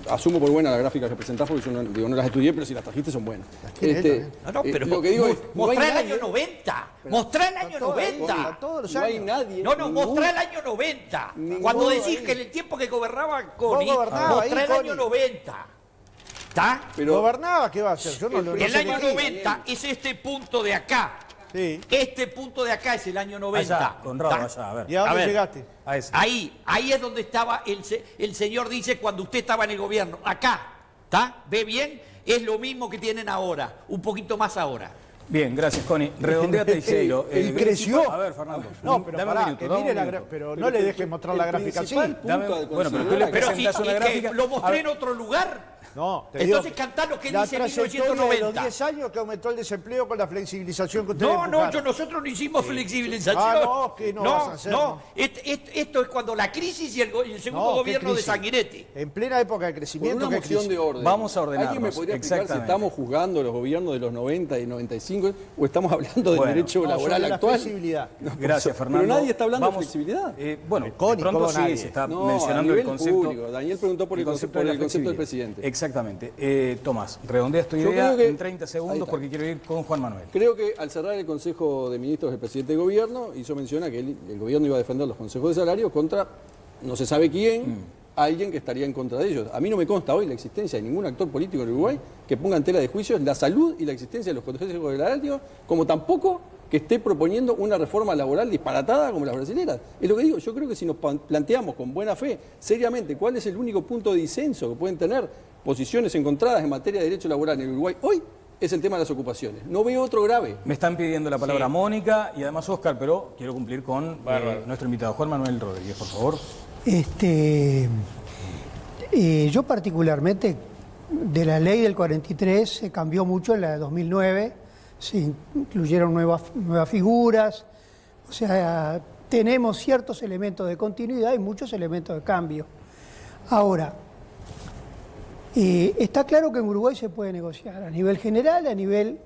asumo por buena la gráfica que presentás porque yo no las estudié, pero si las trajiste son buenas. Pero lo que digo es, mostrá el año 90. Mostrá el año 90. No hay nadie. Mostrá el año 90. Cuando decís que en el tiempo que gobernaba Connie, mostrá el año 90. ¿Está? Pero gobernaba, ¿qué va a hacer? Yo no lo el año 90 es este punto de acá. Sí. Este punto de acá es el año 90. Allá, Conrado, allá, a ver. ¿Y a dónde llegaste? A ese. Ahí es donde estaba el señor dice cuando usted estaba en el gobierno. Acá, ¿está? ¿Ve bien? Es lo mismo que tienen ahora, un poquito más ahora. Bien, gracias, Connie. Redondea Teixeiro. Creció. A ver, Fernando. No, pero pará, que mire la gráfica. Pero no le dejes mostrar la gráfica así. Bueno, pero tú le presentás una gráfica. ¿Lo mostré en otro lugar? No, entonces cantá lo que dice 1990. De los 10 años que aumentó el desempleo con la flexibilización que ustedes nosotros no hicimos flexibilización. ¿Qué no vas a hacer? Esto es cuando la crisis y el segundo gobierno de Sanguinetti. En plena época de crecimiento. Una moción de orden. Vamos a ordenarnos. ¿Alguien me podría explicar si estamos juzgando los gobiernos de los 90 y 95 o estamos hablando del derecho laboral actual? La flexibilidad. Gracias, Fernando. Pero nadie está hablando de flexibilidad. Bueno, pronto sí se está mencionando el concepto. Público. Daniel preguntó por el concepto del presidente. Exactamente. Tomás, redondeas tu idea en 30 segundos porque quiero ir con Juan Manuel. Creo que al cerrar el Consejo de Ministros del presidente de gobierno hizo mención a que el gobierno iba a defender los consejos de salario contra no se sabe quién, alguien que estaría en contra de ellos. A mí no me consta hoy la existencia de ningún actor político en Uruguay que ponga en tela de juicio la salud y la existencia de los consejos de salario, como tampoco que esté proponiendo una reforma laboral disparatada como las brasileras. Es lo que digo, yo creo que si nos planteamos con buena fe, seriamente, cuál es el único punto de disenso que pueden tener posiciones encontradas en materia de derecho laboral en Uruguay hoy, es el tema de las ocupaciones. No veo otro grave. Me están pidiendo la palabra Mónica y además Oscar, pero quiero cumplir con nuestro invitado, Juan Manuel Rodríguez, por favor. Yo particularmente, de la ley del 43 se cambió mucho en la de 2009, se incluyeron nuevas figuras, o sea, tenemos ciertos elementos de continuidad y muchos elementos de cambio. Ahora, está claro que en Uruguay se puede negociar a nivel general, a nivel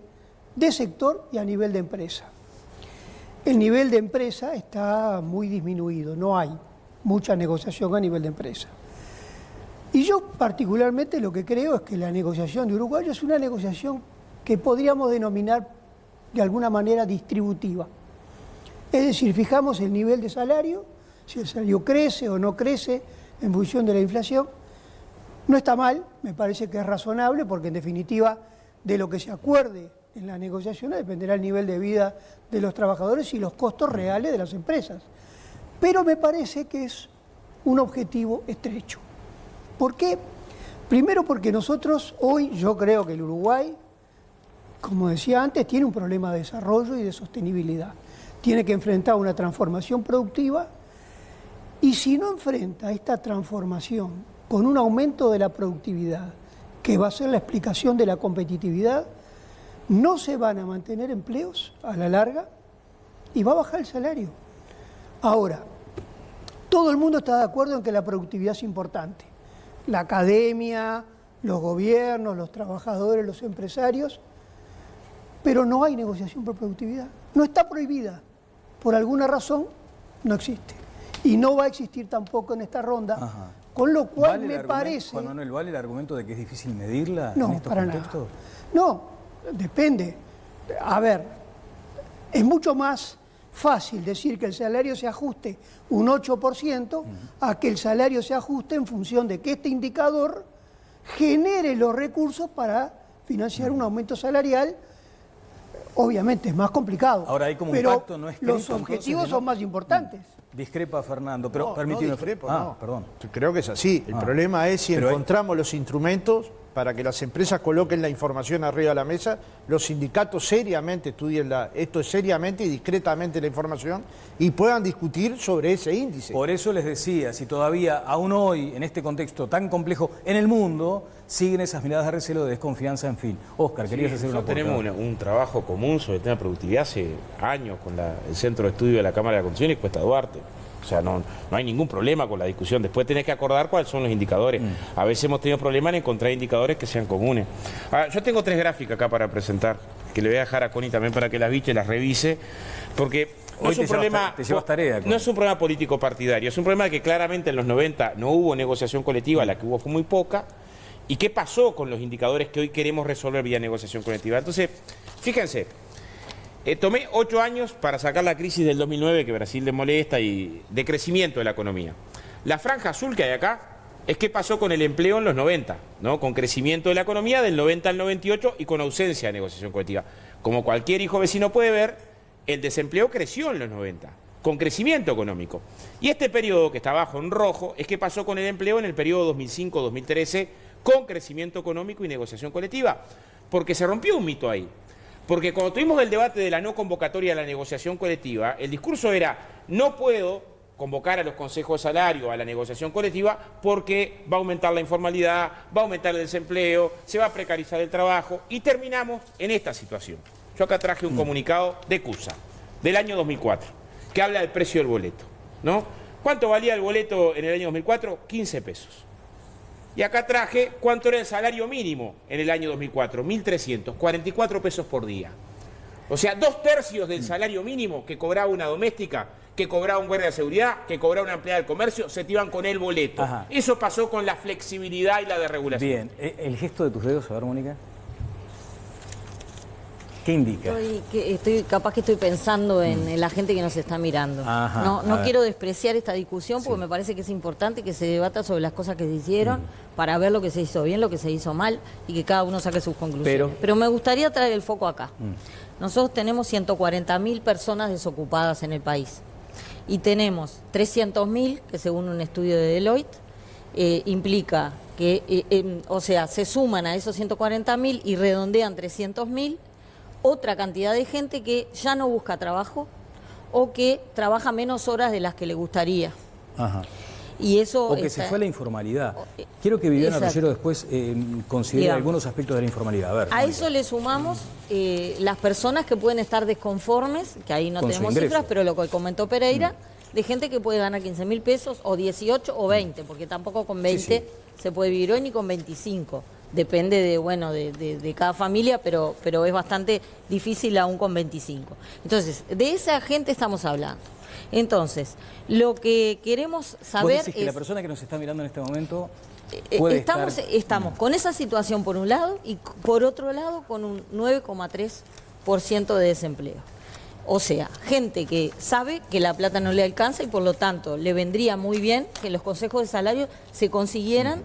de sector y a nivel de empresa. El nivel de empresa está muy disminuido, no hay mucha negociación a nivel de empresa. Y yo particularmente lo que creo es que la negociación de Uruguay es una negociación que podríamos denominar de alguna manera distributiva. Es decir, fijamos el nivel de salario, si el salario crece o no crece en función de la inflación. No está mal, me parece que es razonable, porque en definitiva de lo que se acuerde en las negociaciones dependerá el nivel de vida de los trabajadores y los costos reales de las empresas. Pero me parece que es un objetivo estrecho. ¿Por qué? Primero porque nosotros hoy, yo creo que el Uruguay, como decía antes, tiene un problema de desarrollo y de sostenibilidad. Tiene que enfrentar una transformación productiva Y si no enfrenta esta transformación con un aumento de la productividad, que va a ser la explicación de la competitividad, no se van a mantener empleos a la larga y va a bajar el salario. Ahora, todo el mundo está de acuerdo en que la productividad es importante. La academia, los gobiernos, los trabajadores, los empresarios, pero no hay negociación por productividad. No está prohibida. Por alguna razón, no existe. Y no va a existir tampoco en esta ronda. Ajá. Con lo cual ¿Vale me parece... Juan Manuel, ¿vale el argumento de que es difícil medirla No, en estos para contextos? nada. No, depende. A ver, es mucho más fácil decir que el salario se ajuste un 8% a que el salario se ajuste en función de que este indicador genere los recursos para financiar un aumento salarial. Obviamente es más complicado. Ahora hay como un pero pacto no escrito, los objetivos entonces, son más importantes. Discrepa Fernando, pero No, permíteme. no discrepo, no. Perdón. Creo que es así. El problema es si Pero encontramos los instrumentos para que las empresas coloquen la información arriba de la mesa, los sindicatos seriamente estudien esto seriamente y discretamente la información y puedan discutir sobre ese índice. Por eso les decía, si todavía, aún hoy, en este contexto tan complejo en el mundo, siguen esas miradas de recelo, de desconfianza, en fin. Óscar, querías hacer una Nosotros tenemos un trabajo común sobre el tema de productividad hace años con el Centro de Estudio de la Cámara de Construcción y Cuesta Duarte. O sea, no hay ningún problema con la discusión. Después tenés que acordar cuáles son los indicadores. A veces hemos tenido problemas en encontrar indicadores que sean comunes. Ahora, yo tengo 3 gráficas acá para presentar, que le voy a dejar a Connie también para que las biche, las revise, porque no Hoy es un problema, te llevas tarea, Connie. no es un problema político partidario, es un problema de que claramente en los 90 no hubo negociación colectiva, la que hubo fue muy poca. ¿Y qué pasó con los indicadores que hoy queremos resolver vía negociación colectiva? Entonces, fíjense. Tomé 8 años para sacar la crisis del 2009 que Brasil le molesta y de crecimiento de la economía. La franja azul que hay acá es qué pasó con el empleo en los 90, ¿no? Con crecimiento de la economía del 90 al 98 y con ausencia de negociación colectiva. Como cualquier hijo vecino puede ver, el desempleo creció en los 90, con crecimiento económico. Y este periodo que está abajo en rojo es qué pasó con el empleo en el periodo 2005-2013 con crecimiento económico y negociación colectiva. Porque se rompió un mito ahí. Porque cuando tuvimos el debate de la no convocatoria a la negociación colectiva, el discurso era, no puedo convocar a los consejos de salario a la negociación colectiva porque va a aumentar la informalidad, va a aumentar el desempleo, se va a precarizar el trabajo y terminamos en esta situación. Yo acá traje un comunicado de CUSA, del año 2004, que habla del precio del boleto, ¿no? ¿Cuánto valía el boleto en el año 2004? 15 pesos. Y acá traje cuánto era el salario mínimo en el año 2004, 1.300, 44 pesos por día. O sea, 2/3 del salario mínimo que cobraba una doméstica, que cobraba un guardia de seguridad, que cobraba una empleada del comercio, se te iban con el boleto. Ajá. Eso pasó con la flexibilidad y la desregulación. Bien, ¿el gesto de tus dedos, a ver, Mónica? ¿Qué indica? Capaz que estoy pensando en la gente que nos está mirando. Ajá, No quiero despreciar esta discusión porque me parece que es importante que se debata sobre las cosas que se hicieron para ver lo que se hizo bien, lo que se hizo mal y que cada uno saque sus conclusiones. Pero me gustaría traer el foco acá. Nosotros tenemos 140.000 personas desocupadas en el país y tenemos 300.000 que según un estudio de Deloitte implica que, o sea, se suman a esos 140.000 y redondean 300.000 otra cantidad de gente que ya no busca trabajo o que trabaja menos horas de las que le gustaría. Ajá. Y eso o que se fue a la informalidad. Quiero que Viviana Ruggiero después considere algunos aspectos de la informalidad. A ver, a eso le sumamos las personas que pueden estar desconformes, que ahí no tenemos cifras, pero lo que comentó Pereira, de gente que puede ganar 15.000 pesos o 18 o 20, porque tampoco con 20 se puede vivir hoy ni con 25. Depende de cada familia, pero es bastante difícil aún con 25. Entonces, de esa gente estamos hablando. Entonces, lo que queremos saber ¿Vos decís que la persona que nos está mirando en este momento puede estamos con esa situación por un lado y por otro lado con un 9,3% de desempleo. O sea, gente que sabe que la plata no le alcanza y por lo tanto le vendría muy bien que los consejos de salario se consiguieran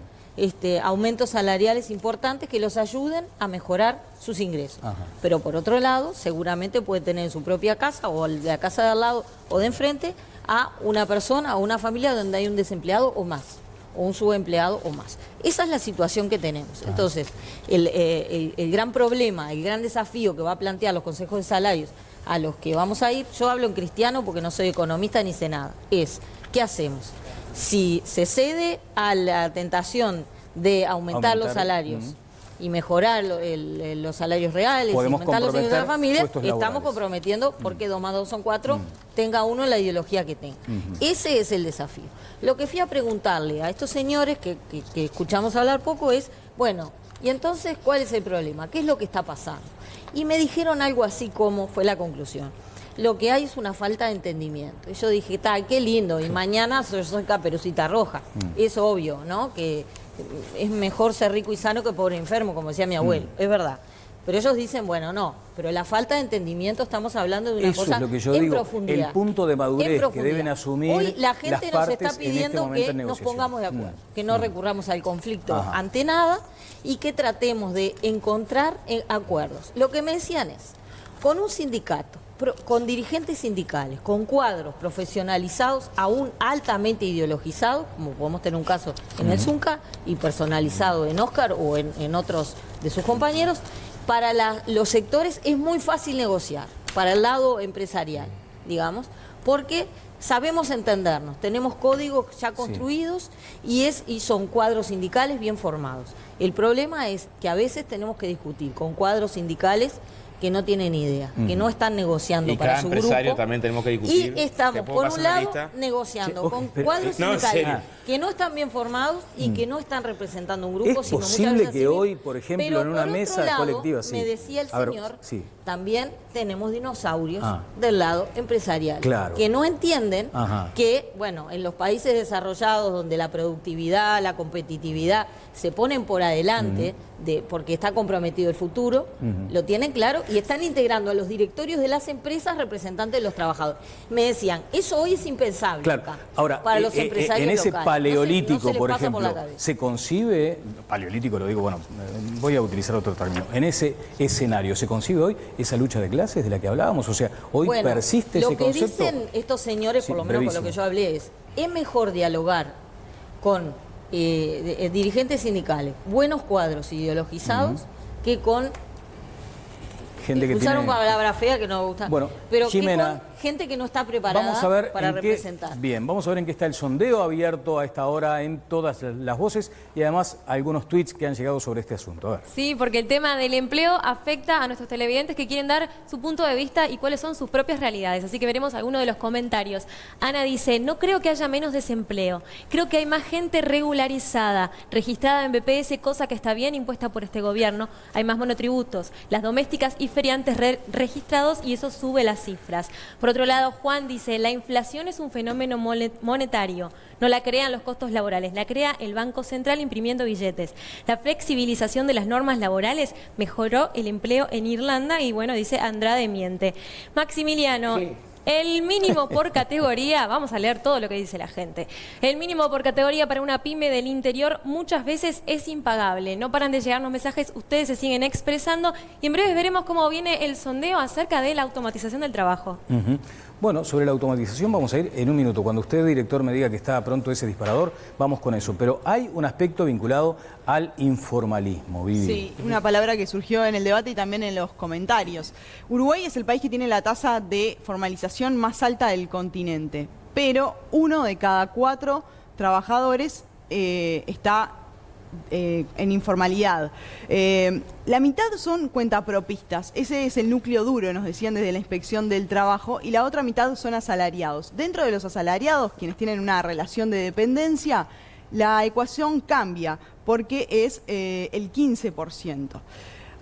aumentos salariales importantes que los ayuden a mejorar sus ingresos. Ajá. Pero por otro lado, seguramente puede tener en su propia casa o de la casa de al lado o de enfrente a una persona o una familia donde hay un desempleado o más, o un subempleado o más. Esa es la situación que tenemos. Ajá. Entonces, el gran problema, el gran desafío que va a plantear los consejos de salarios a los que vamos a ir, yo hablo en cristiano porque no soy economista ni sé nada, es, ¿qué hacemos? Si se cede a la tentación de aumentar los salarios y mejorar los salarios reales, y aumentar los ingresos de la familia, estamos comprometiendo, porque 2 más 2 son 4, tenga uno la ideología que tenga. Ese es el desafío. Lo que fui a preguntarle a estos señores, que escuchamos hablar poco, es, bueno, y entonces, ¿cuál es el problema? ¿Qué es lo que está pasando? Y me dijeron algo así como, fue la conclusión: lo que hay es una falta de entendimiento. Y yo dije, qué lindo, y mañana soy Caperucita Roja. Es obvio, ¿no? Que es mejor ser rico y sano que pobre y enfermo, como decía mi abuelo, es verdad. Pero ellos dicen, bueno, no, pero la falta de entendimiento, estamos hablando de una Eso cosa es lo que yo en digo, profundidad. el punto de madurez que deben asumir. Hoy la gente nos está pidiendo que nos pongamos de acuerdo, que no recurramos al conflicto ante nada y que tratemos de encontrar acuerdos. Lo que me decían es, con un sindicato, con dirigentes sindicales, con cuadros profesionalizados, aún altamente ideologizados, como podemos tener un caso en el Zunca y personalizado en Oscar o en otros de sus compañeros, para los sectores es muy fácil negociar, para el lado empresarial, digamos, porque sabemos entendernos, tenemos códigos ya construidos y son cuadros sindicales bien formados. El problema es que a veces tenemos que discutir con cuadros sindicales que no tienen idea, que no están negociando para su grupo. Y cada empresario también tenemos que discutir. Y estamos, por un lado, negociando con cuadros sindicales que no están bien formados y que no están representando un grupo, sino muchas veces... ¿Es posible que hoy, por ejemplo, en una mesa colectiva... me decía el señor, también tenemos dinosaurios del lado empresarial, que no entienden que, bueno, en los países desarrollados donde la productividad, la competitividad se ponen por adelante, porque está comprometido el futuro, lo tienen claro y están integrando a los directorios de las empresas representantes de los trabajadores. Me decían, eso hoy es impensable acá, ahora, para los empresarios en ese locales. paleolítico, no por ejemplo, se concibe, paleolítico lo digo, bueno, voy a utilizar otro término, en ese escenario, ¿se concibe hoy esa lucha de clases de la que hablábamos? O sea, hoy persiste ese concepto. Lo que dicen estos señores, por lo menos con lo que yo hablé, es mejor dialogar con dirigentes sindicales, buenos cuadros ideologizados, que con gente que usaron palabra fea que no me gusta, pero Jimena, que con gente que no está preparada para representar. Bien, vamos a ver en qué está el sondeo abierto a esta hora en todas las voces y además algunos tweets que han llegado sobre este asunto. A ver. Sí, porque el tema del empleo afecta a nuestros televidentes que quieren dar su punto de vista y cuáles son sus propias realidades. Así que veremos algunos de los comentarios. Ana dice, no creo que haya menos desempleo. Creo que hay más gente regularizada, registrada en BPS, cosa que está bien impuesta por este gobierno. Hay más monotributos, las domésticas y feriantes registrados y eso sube las cifras. Por otro lado, Juan dice, la inflación es un fenómeno monetario, no la crean los costos laborales, la crea el Banco Central imprimiendo billetes. La flexibilización de las normas laborales mejoró el empleo en Irlanda y bueno, dice Andrade miente. Maximiliano... Sí. El mínimo por categoría, vamos a leer todo lo que dice la gente. El mínimo por categoría para una pyme del interior muchas veces es impagable. No paran de llegarnos mensajes, ustedes se siguen expresando y en breve veremos cómo viene el sondeo acerca de la automatización del trabajo. Bueno, sobre la automatización vamos a ir en un minuto. Cuando usted, director, me diga que está pronto ese disparador, vamos con eso. Pero hay un aspecto vinculado al informalismo, Vivi. Sí, una palabra que surgió en el debate y también en los comentarios. Uruguay es el país que tiene la tasa de formalización más alta del continente, pero 1 de cada 4 trabajadores está en informalidad. La mitad son cuentapropistas, ese es el núcleo duro, nos decían desde la Inspección del Trabajo, y la otra mitad son asalariados. Dentro de los asalariados, quienes tienen una relación de dependencia, la ecuación cambia porque es el 15%.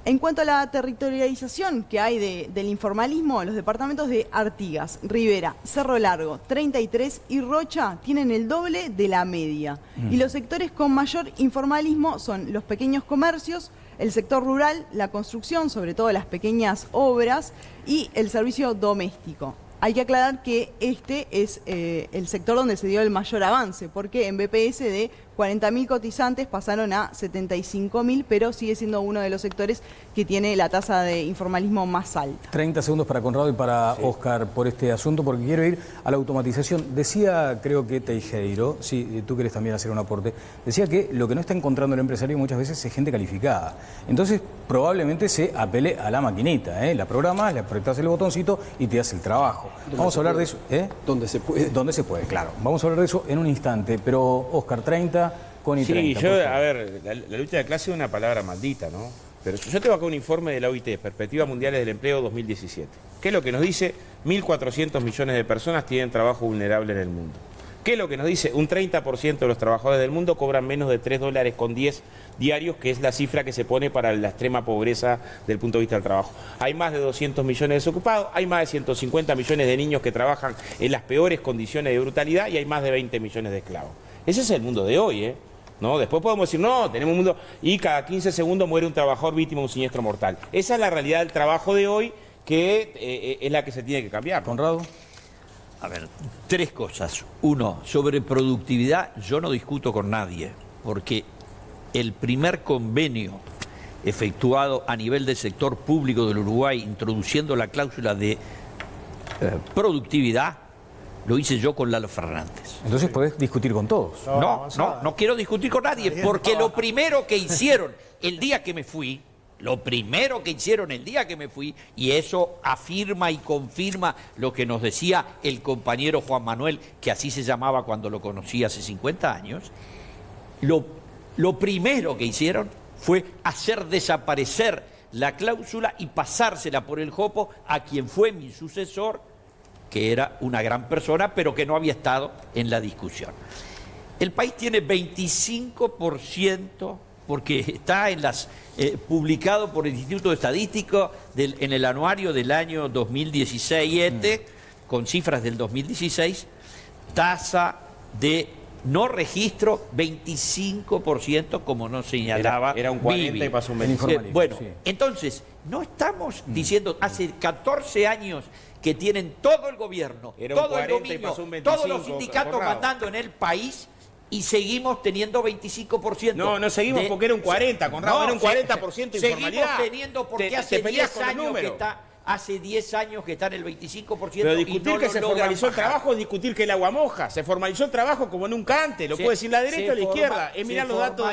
En cuanto a la territorialización que hay del informalismo, los departamentos de Artigas, Rivera, Cerro Largo, 33 y Rocha tienen el doble de la media. Y los sectores con mayor informalismo son los pequeños comercios, el sector rural, la construcción, sobre todo las pequeñas obras, y el servicio doméstico. Hay que aclarar que este es el sector donde se dio el mayor avance, porque en BPS de 40.000 cotizantes pasaron a 75.000, pero sigue siendo uno de los sectores que tiene la tasa de informalismo más alta. 30 segundos para Conrado y para Oscar por este asunto, porque quiero ir a la automatización. Decía, creo que Teijeiro, sí, tú querés también hacer un aporte, decía que lo que no está encontrando el empresario muchas veces es gente calificada. Entonces, probablemente se apele a la maquinita, la programas, le apretás el botoncito y te hace el trabajo. Vamos a hablar de eso. Donde se puede. Donde se puede, claro. Vamos a hablar de eso en un instante. Pero, Oscar, 30, Connie 30. Sí, a ver, la lucha de clase es una palabra maldita, ¿no? Pero yo tengo acá un informe de la OIT, Perspectivas Mundiales del Empleo 2017. ¿Qué es lo que nos dice? 1.400 millones de personas tienen trabajo vulnerable en el mundo. ¿Qué es lo que nos dice? Un 30% de los trabajadores del mundo cobran menos de $3.10 diarios, que es la cifra que se pone para la extrema pobreza del punto de vista del trabajo. Hay más de 200 millones de desocupados, hay más de 150 millones de niños que trabajan en las peores condiciones de brutalidad y hay más de 20 millones de esclavos. Ese es el mundo de hoy, ¿no? Después podemos decir, no, tenemos un mundo y cada 15 segundos muere un trabajador víctima de un siniestro mortal. Esa es la realidad del trabajo de hoy, que es la que se tiene que cambiar. Conrado. A ver, 3 cosas. Uno, sobre productividad, yo no discuto con nadie, porque el primer convenio efectuado a nivel del sector público del Uruguay, introduciendo la cláusula de productividad, lo hice yo con Lalo Fernández. Entonces podés discutir con todos. No quiero discutir con nadie, porque lo primero que hicieron el día que me fui, y eso afirma y confirma lo que nos decía el compañero Juan Manuel, que así se llamaba cuando lo conocí hace 50 años, lo primero que hicieron fue hacer desaparecer la cláusula y pasársela por el jopo a quien fue mi sucesor, que era una gran persona, pero que no había estado en la discusión. El país tiene 25%, porque está en publicado por el Instituto Estadístico en el anuario del año 2016, con cifras del 2016, tasa de no registro 25%, como nos señalaba Era un 40 Vivi. y pasó un 25. Bueno, entonces, no estamos diciendo, hace 14 años que tienen todo el gobierno, Era un todo el 40 y dominio, pasó un 25, todos los sindicatos Conrado. mandando en el país, y seguimos teniendo 25%. No seguimos porque era un 40, Conrado, era un 40% de informalidad. Seguimos teniendo porque hace 10 años que está... Hace 10 años que está en el 25%. Pero discutir y no que lo se logran formalizó el bajar. trabajo es discutir que el agua moja. Se formalizó el trabajo como nunca antes. Lo puede decir la derecha o la izquierda. Es mirar los datos.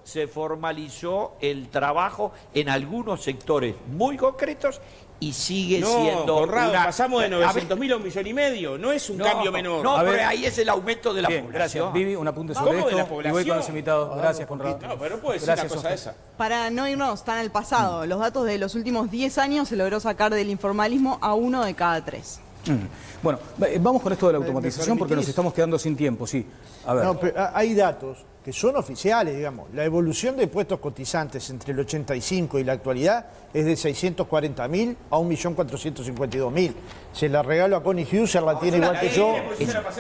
Se formalizó el trabajo en algunos sectores muy concretos y sigue siendo Conrado, una... pasamos de 900.000 a 1,5 millones. No es un cambio menor. No, pero ahí es el aumento de la población. Gracias, Vivi. Un apunte sobre ¿Cómo de esto. la Y voy población? con los invitados. Gracias, Conrado. No, pero no puede ser Gracias, una cosa Oscar. esa. Para no irnos tan al pasado, los datos de los últimos 10 años se logró sacar del informalismo a 1 de cada 3. Bueno, vamos con esto de la automatización porque nos estamos quedando sin tiempo, sí. A ver. No, pero hay datos que son oficiales, digamos. La evolución de puestos cotizantes entre el 85 y la actualidad es de 640.000 a 1.452.000. Se la regalo a Connie Hughes, la tiene igual que yo.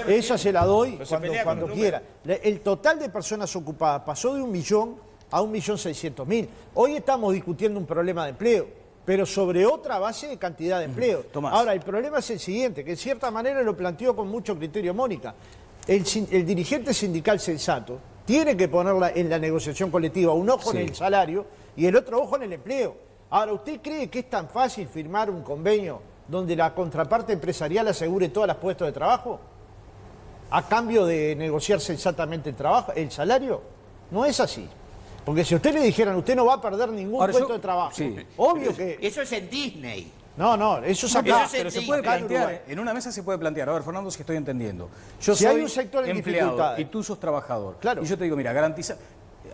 Esa se la doy cuando quiera. El total de personas ocupadas pasó de 1 millón a 1.600.000. Hoy estamos discutiendo un problema de empleo, pero sobre otra base de cantidad de empleo. Ahora, el problema es el siguiente, que en cierta manera lo planteó con mucho criterio Mónica. El dirigente sindical sensato tiene que ponerla en la negociación colectiva un ojo en el salario y el otro ojo en el empleo. Ahora, ¿usted cree que es tan fácil firmar un convenio donde la contraparte empresarial asegure todas las puestos de trabajo a cambio de negociar sensatamente el salario? No es así. Porque si a usted le dijeran, usted no va a perder ningún puesto de trabajo, obvio que... Eso es en Disney. No, eso es acá. Pero se puede plantear, en una mesa se puede plantear. A ver, Fernando, si estoy entendiendo. Yo Si soy hay un sector en empleado dificultades. y tú sos trabajador. Claro. Y yo te digo, mira, garantiza,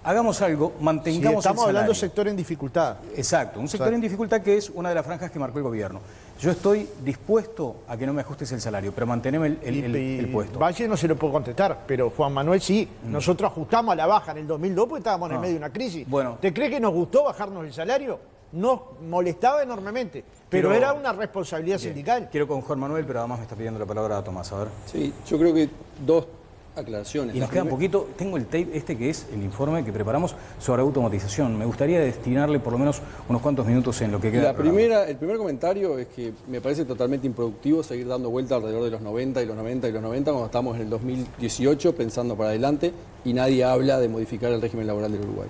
hagamos algo, mantengamos Si estamos el hablando de salario. sector en dificultad. Exacto, un sector en dificultad que es una de las franjas que marcó el gobierno. Yo estoy dispuesto a que no me ajustes el salario, pero manteneme el puesto. Valle no se lo puedo contestar, pero Juan Manuel sí. Nosotros ajustamos a la baja en el 2002 porque estábamos en el medio de una crisis. Bueno. ¿Te crees que nos gustó bajarnos el salario? Nos molestaba enormemente, pero era una responsabilidad sindical. Quiero con Juan Manuel, pero además me está pidiendo la palabra a Tomás. A ver. Sí, yo creo que dos aclaraciones. Y nos queda un poquito, tengo el tape este que es el informe que preparamos sobre automatización. Me gustaría destinarle por lo menos unos cuantos minutos en lo que queda. El primer comentario es que me parece totalmente improductivo seguir dando vuelta alrededor de los 90 y los 90 y los 90 cuando estamos en el 2018 pensando para adelante y nadie habla de modificar el régimen laboral del Uruguay.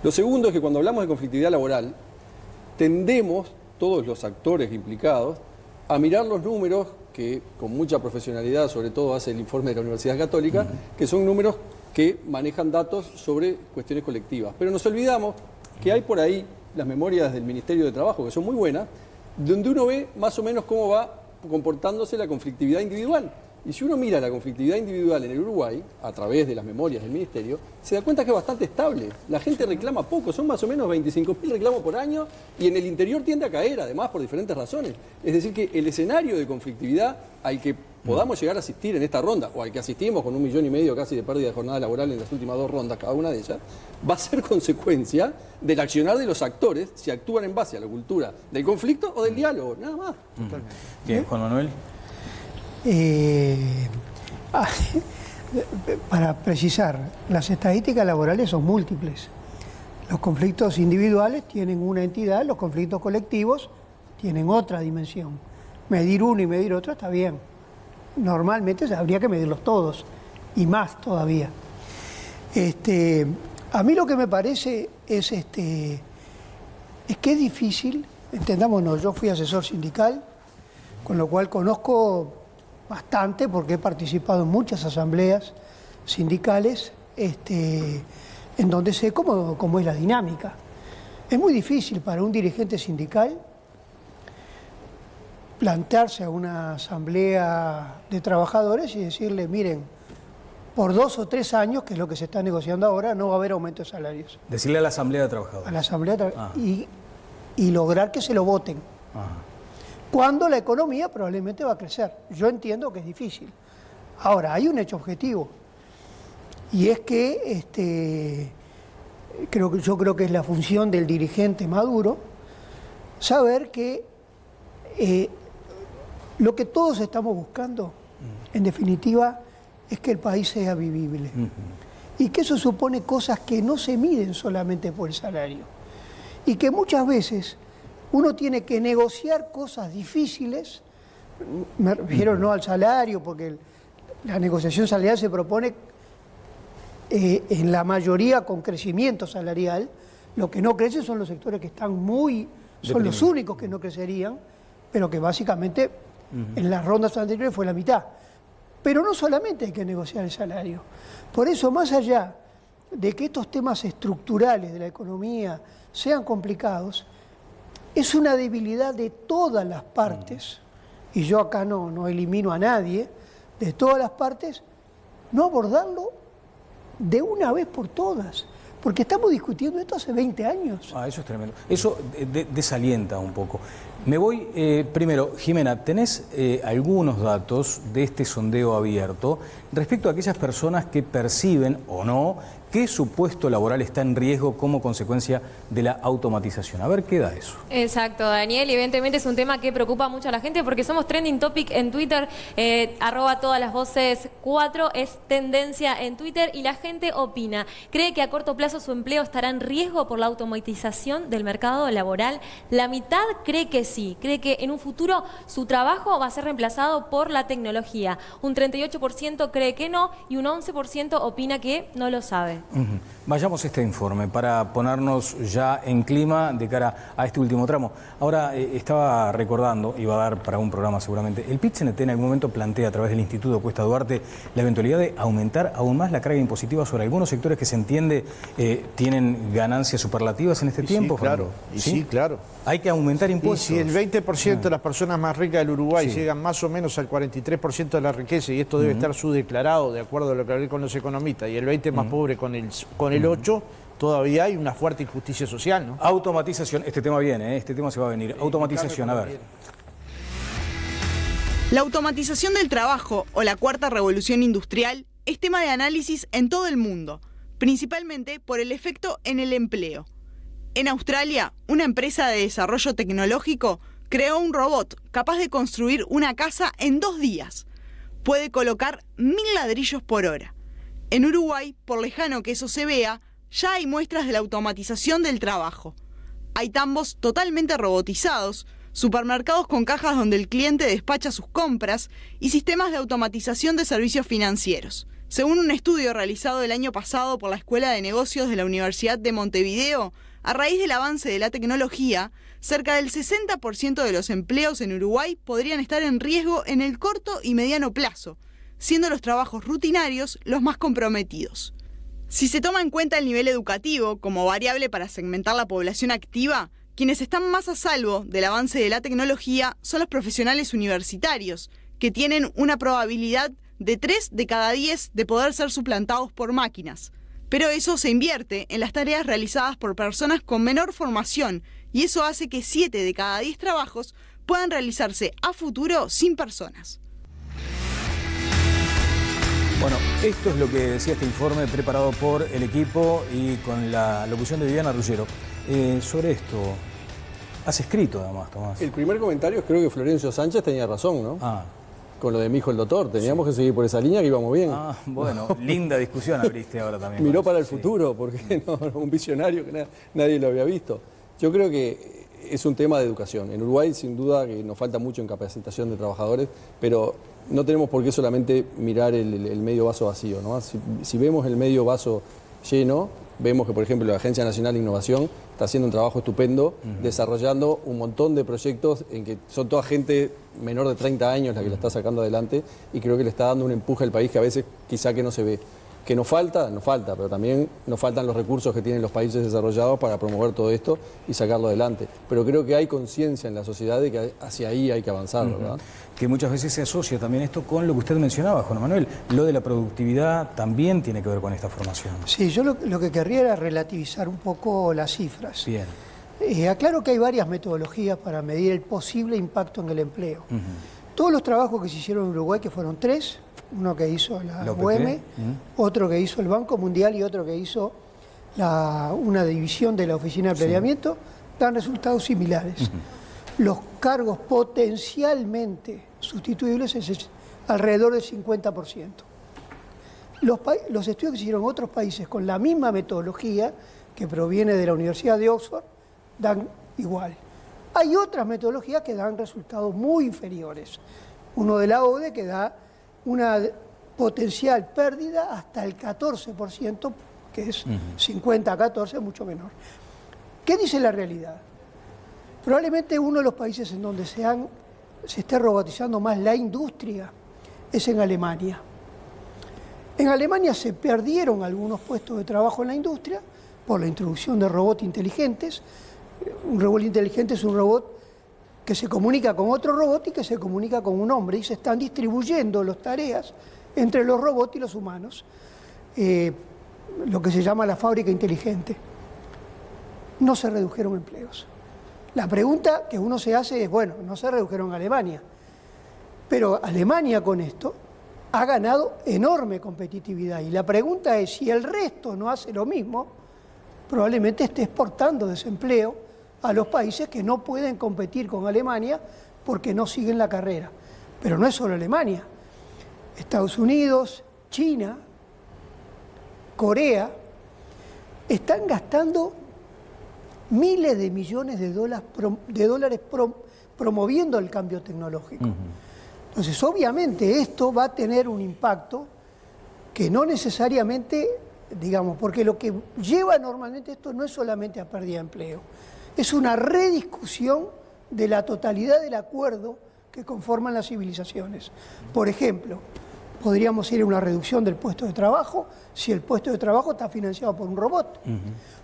Lo segundo es que cuando hablamos de conflictividad laboral, tendemos, todos los actores implicados, a mirar los números que con mucha profesionalidad, sobre todo hace el informe de la Universidad Católica, que son números que manejan datos sobre cuestiones colectivas. Pero nos olvidamos que hay por ahí las memorias del Ministerio de Trabajo, que son muy buenas, donde uno ve más o menos cómo va comportándose la conflictividad individual. Y si uno mira la conflictividad individual en el Uruguay, a través de las memorias del Ministerio, se da cuenta que es bastante estable. La gente reclama poco, son más o menos 25.000 reclamos por año y en el interior tiende a caer, además, por diferentes razones. Es decir, que el escenario de conflictividad al que podamos llegar a asistir en esta ronda, o al que asistimos con 1,5 millones casi de pérdida de jornada laboral en las últimas 2 rondas, cada una de ellas, va a ser consecuencia del accionar de los actores si actúan en base a la cultura del conflicto o del diálogo, nada más. Bien, Juan Manuel. Para precisar, las estadísticas laborales son múltiples. Los conflictos individuales tienen una entidad, los conflictos colectivos tienen otra dimensión. Medir uno y medir otro está bien. Normalmente habría que medirlos todos, y más todavía. A mí lo que me parece es que es difícil, entendámonos, yo fui asesor sindical, con lo cual conozco bastante porque he participado en muchas asambleas sindicales en donde sé cómo es la dinámica. Es muy difícil para un dirigente sindical plantearse a una asamblea de trabajadores y decirle, miren, por 2 o 3 años, que es lo que se está negociando ahora, no va a haber aumento de salarios. Decirle a la asamblea de trabajadores. A la asamblea de trabajadores. Y lograr que se lo voten. Ajá. Cuando la economía probablemente va a crecer. Yo entiendo que es difícil. Ahora, hay un hecho objetivo, y es que yo creo que es la función del dirigente maduro saber que lo que todos estamos buscando, en definitiva, es que el país sea vivible. Y que eso supone cosas que no se miden solamente por el salario. Y que muchas veces uno tiene que negociar cosas difíciles, me refiero no al salario, porque la negociación salarial se propone en la mayoría con crecimiento salarial. Lo que no crece son los sectores que están son los únicos que no crecerían, pero que básicamente en las rondas anteriores fue la mitad. Pero no solamente hay que negociar el salario. Por eso, más allá de que estos temas estructurales de la economía sean complicados, es una debilidad de todas las partes, y yo acá no elimino a nadie, de todas las partes, no abordarlo de una vez por todas. Porque estamos discutiendo esto hace 20 años. Eso es tremendo. Eso desalienta un poco. Me voy, primero, Jimena, ¿tenés algunos datos de este sondeo abierto respecto a aquellas personas que perciben o no que su puesto laboral está en riesgo como consecuencia de la automatización? A ver, ¿qué da eso? Exacto, Daniel. Evidentemente es un tema que preocupa mucho a la gente porque somos trending topic en Twitter, @todalasvoces4 es tendencia en Twitter y la gente opina. ¿Cree que a corto plazo su empleo estará en riesgo por la automatización del mercado laboral? La mitad cree que sí, cree que en un futuro su trabajo va a ser reemplazado por la tecnología. Un 38% cree que no y un 11% opina que no lo sabe. Vayamos a este informe para ponernos ya en clima de cara a este último tramo. Ahora, estaba recordando, iba a dar para un programa seguramente, el PIT-CNT en algún momento plantea a través del Instituto Cuesta Duarte la eventualidad de aumentar aún más la carga impositiva sobre algunos sectores que se entiende tienen ganancias superlativas en este tiempo. Sí, claro. ¿Sí? Claro. Hay que aumentar impuestos. Y si el 20% de las personas más ricas del Uruguay llegan más o menos al 43% de la riqueza, y esto debe estar subdeclarado de acuerdo a lo que hablé con los economistas, y el 20% más pobre con el 8%, todavía hay una fuerte injusticia social, ¿no? Automatización, este tema viene, este tema se va a venir. Automatización, a ver. La automatización del trabajo o la cuarta revolución industrial es tema de análisis en todo el mundo, principalmente por el efecto en el empleo. En Australia, una empresa de desarrollo tecnológico creó un robot capaz de construir una casa en 2 días. Puede colocar 1000 ladrillos por hora. En Uruguay, por lejano que eso se vea, ya hay muestras de la automatización del trabajo. Hay tambos totalmente robotizados, supermercados con cajas donde el cliente despacha sus compras y sistemas de automatización de servicios financieros. Según un estudio realizado el año pasado por la Escuela de Negocios de la Universidad de Montevideo, a raíz del avance de la tecnología, cerca del 60% de los empleos en Uruguay podrían estar en riesgo en el corto y mediano plazo, siendo los trabajos rutinarios los más comprometidos. Si se toma en cuenta el nivel educativo como variable para segmentar la población activa, quienes están más a salvo del avance de la tecnología son los profesionales universitarios, que tienen una probabilidad de 3 de cada 10 de poder ser suplantados por máquinas. Pero eso se invierte en las tareas realizadas por personas con menor formación y eso hace que 7 de cada 10 trabajos puedan realizarse a futuro sin personas. Bueno, esto es lo que decía este informe preparado por el equipo y con la locución de Viviana Ruggiero. Sobre esto, has escrito además, Tomás. El primer comentario creo que Florencio Sánchez tenía razón, ¿no? Con lo de mi hijo el doctor, teníamos que seguir por esa línea que íbamos bien. Bueno, linda discusión abriste ahora también. Miró para el futuro, porque no, un visionario que nadie lo había visto. Yo creo que es un tema de educación. En Uruguay, sin duda, que nos falta mucho en capacitación de trabajadores, pero no tenemos por qué solamente mirar el medio vaso vacío, ¿no? Si vemos el medio vaso lleno, vemos que, por ejemplo, la Agencia Nacional de Innovación está haciendo un trabajo estupendo, desarrollando un montón de proyectos en que son toda gente menor de 30 años la que la está sacando adelante y creo que le está dando un empuje al país que a veces quizá que no se ve. Que nos falta, pero también nos faltan los recursos que tienen los países desarrollados para promover todo esto y sacarlo adelante. Pero creo que hay conciencia en la sociedad de que hacia ahí hay que avanzar, ¿verdad? Que muchas veces se asocia también esto con lo que usted mencionaba, Juan Manuel. Lo de la productividad también tiene que ver con esta formación. Sí, yo lo que querría era relativizar un poco las cifras. Bien. Aclaro que hay varias metodologías para medir el posible impacto en el empleo. Todos los trabajos que se hicieron en Uruguay, que fueron 3, uno que hizo la UEM, otro que hizo el Banco Mundial y otro que hizo una división de la Oficina de Planeamiento, dan resultados similares. Los cargos potencialmente sustituibles es alrededor del 50%. Los estudios que se hicieron en otros países con la misma metodología, que proviene de la Universidad de Oxford, dan igual. Hay otras metodologías que dan resultados muy inferiores. Uno de la ODE que da una potencial pérdida hasta el 14%, que es 50 a 14, mucho menor. ¿Qué dice la realidad? Probablemente uno de los países en donde se esté robotizando más la industria es en Alemania. En Alemania se perdieron algunos puestos de trabajo en la industria por la introducción de robots inteligentes. Un robot inteligente es un robot que se comunica con otro robot y que se comunica con un hombre, y se están distribuyendo las tareas entre los robots y los humanos, lo que se llama la fábrica inteligente. No se redujeron empleos. La pregunta que uno se hace es, bueno, no se redujeron en Alemania, pero Alemania con esto ha ganado enorme competitividad, y la pregunta es, si el resto no hace lo mismo, probablemente esté exportando desempleo a los países que no pueden competir con Alemania porque no siguen la carrera. Pero no es solo Alemania. Estados Unidos, China, Corea, están gastando miles de millones de dólares promoviendo el cambio tecnológico. Entonces, obviamente, esto va a tener un impacto que no necesariamente, digamos, porque lo que lleva normalmente esto no es solamente a pérdida de empleo, es una rediscusión de la totalidad del acuerdo que conforman las civilizaciones. Por ejemplo, podríamos ir a una reducción del puesto de trabajo si el puesto de trabajo está financiado por un robot.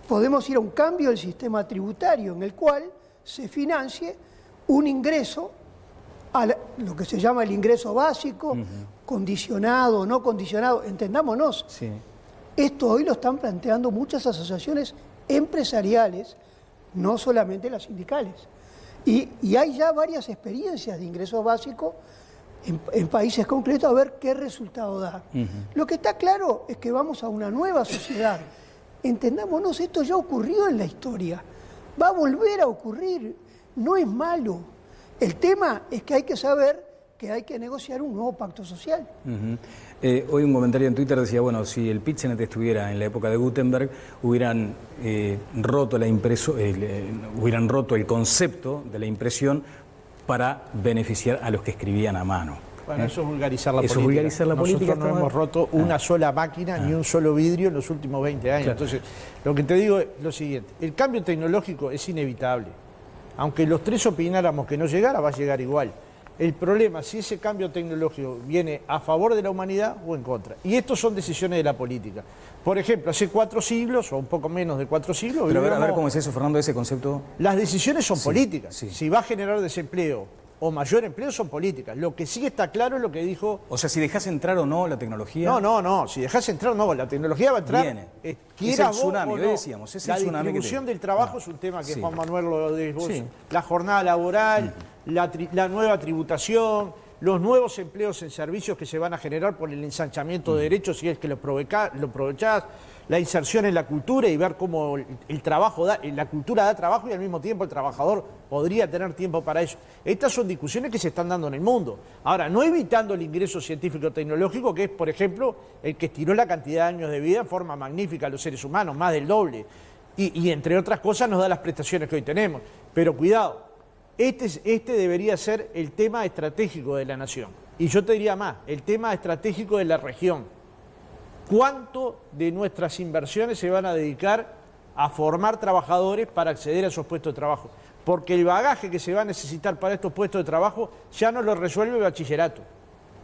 Podemos ir a un cambio del sistema tributario en el cual se financie un ingreso, a lo que se llama el ingreso básico, condicionado o no condicionado, entendámonos. Esto hoy lo están planteando muchas asociaciones empresariales, no solamente las sindicales. Y hay ya varias experiencias de ingresos básicos en países concretos a ver qué resultado da. Lo que está claro es que vamos a una nueva sociedad. Entendámonos, esto ya ocurrió en la historia. Va a volver a ocurrir. No es malo. El tema es que hay que saber que hay que negociar un nuevo pacto social. Hoy un comentario en Twitter decía, bueno, si el PIT-CNT estuviera en la época de Gutenberg, hubieran roto el concepto de la impresión para beneficiar a los que escribían a mano. Bueno, eso es vulgarizar la política. Eso es vulgarizar la política. Nosotros no hemos roto una sola máquina ni un solo vidrio en los últimos 20 años. Claro. Entonces, lo que te digo es lo siguiente. El cambio tecnológico es inevitable. Aunque los tres opináramos que no llegara, va a llegar igual. El problema es si ese cambio tecnológico viene a favor de la humanidad o en contra. Y estos son decisiones de la política. Por ejemplo, hace 4 siglos, o un poco menos de 4 siglos... Pero a ver cómo es eso, Fernando, ese concepto... Las decisiones son políticas. Sí. Si va a generar desempleo o mayor empleo, son políticas. Lo que sí está claro es lo que dijo... O sea, si dejas entrar o no la tecnología... No. Si dejas entrar, no. La tecnología va a entrar... Viene. Es el tsunami, hoy decíamos. Es el tsunami. La distribución del trabajo es un tema que Juan Manuel lo dijo. Sí. La jornada laboral, la nueva tributación, los nuevos empleos en servicios que se van a generar por el ensanchamiento de derechos, si es que lo aprovechás, la inserción en la cultura y ver cómo el trabajo la cultura da trabajo y al mismo tiempo el trabajador podría tener tiempo para eso. Estas son discusiones que se están dando en el mundo. Ahora, no evitando el ingreso científico-tecnológico, que es, por ejemplo, el que estiró la cantidad de años de vida en forma magnífica a los seres humanos, más del doble. Y entre otras cosas nos da las prestaciones que hoy tenemos. Pero cuidado, este debería ser el tema estratégico de la nación. Y yo te diría más, el tema estratégico de la región. ¿Cuánto de nuestras inversiones se van a dedicar a formar trabajadores para acceder a esos puestos de trabajo? Porque el bagaje que se va a necesitar para estos puestos de trabajo ya no lo resuelve el bachillerato.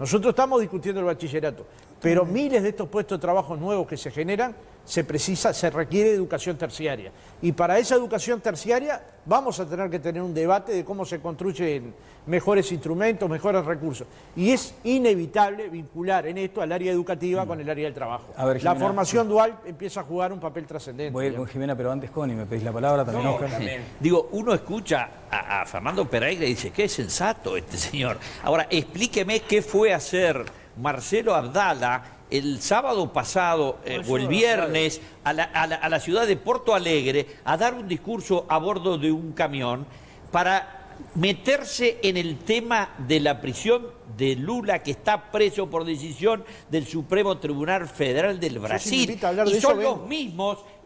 Nosotros estamos discutiendo el bachillerato, pero miles de estos puestos de trabajo nuevos que se generan, se requiere educación terciaria. Y para esa educación terciaria vamos a tener que tener un debate de cómo se construyen mejores instrumentos, mejores recursos. Y es inevitable vincular en esto al área educativa con el área del trabajo. A ver, Jimena, la formación dual empieza a jugar un papel trascendente. Voy a ir con Jimena, pero antes, Connie, me pedís la palabra también, Oscar. Digo, uno escucha a Fernando Pereira y dice, qué sensato este señor. Ahora, explíqueme qué fue a hacer Marcelo Abdala el sábado pasado o el viernes a la ciudad de Porto Alegre a dar un discurso a bordo de un camión para meterse en el tema de la prisión de Lula, que está preso por decisión del Supremo Tribunal Federal del Brasil.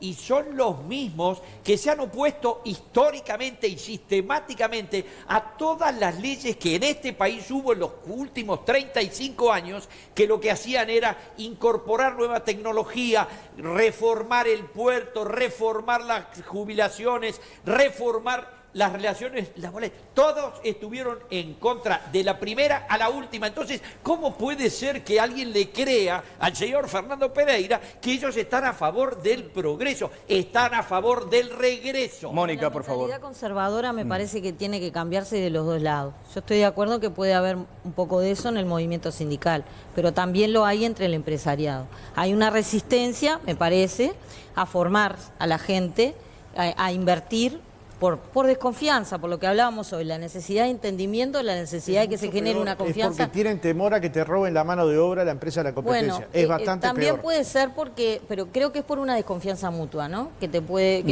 Y son los mismos que se han opuesto históricamente y sistemáticamente a todas las leyes que en este país hubo en los últimos 35 años, que lo que hacían era incorporar nueva tecnología, reformar el puerto, reformar las jubilaciones, reformar las relaciones laborales. Todos estuvieron en contra de la primera a la última. Entonces, ¿cómo puede ser que alguien le crea al señor Fernando Pereira que ellos están a favor del progreso, están a favor del regreso? Mónica, por favor. La mentalidad conservadora me parece que tiene que cambiarse de los dos lados. Yo estoy de acuerdo que puede haber un poco de eso en el movimiento sindical, pero también lo hay entre el empresariado. Hay una resistencia, me parece, a formar a la gente, a invertir, por desconfianza, por lo que hablábamos hoy, la necesidad de entendimiento, la necesidad de que se genere una confianza. Es porque tienen temor a que te roben la mano de obra la empresa de la competencia. Bueno, es bastante también peor. puede ser porque, pero creo que es por una desconfianza mutua, ¿no? Que te puede,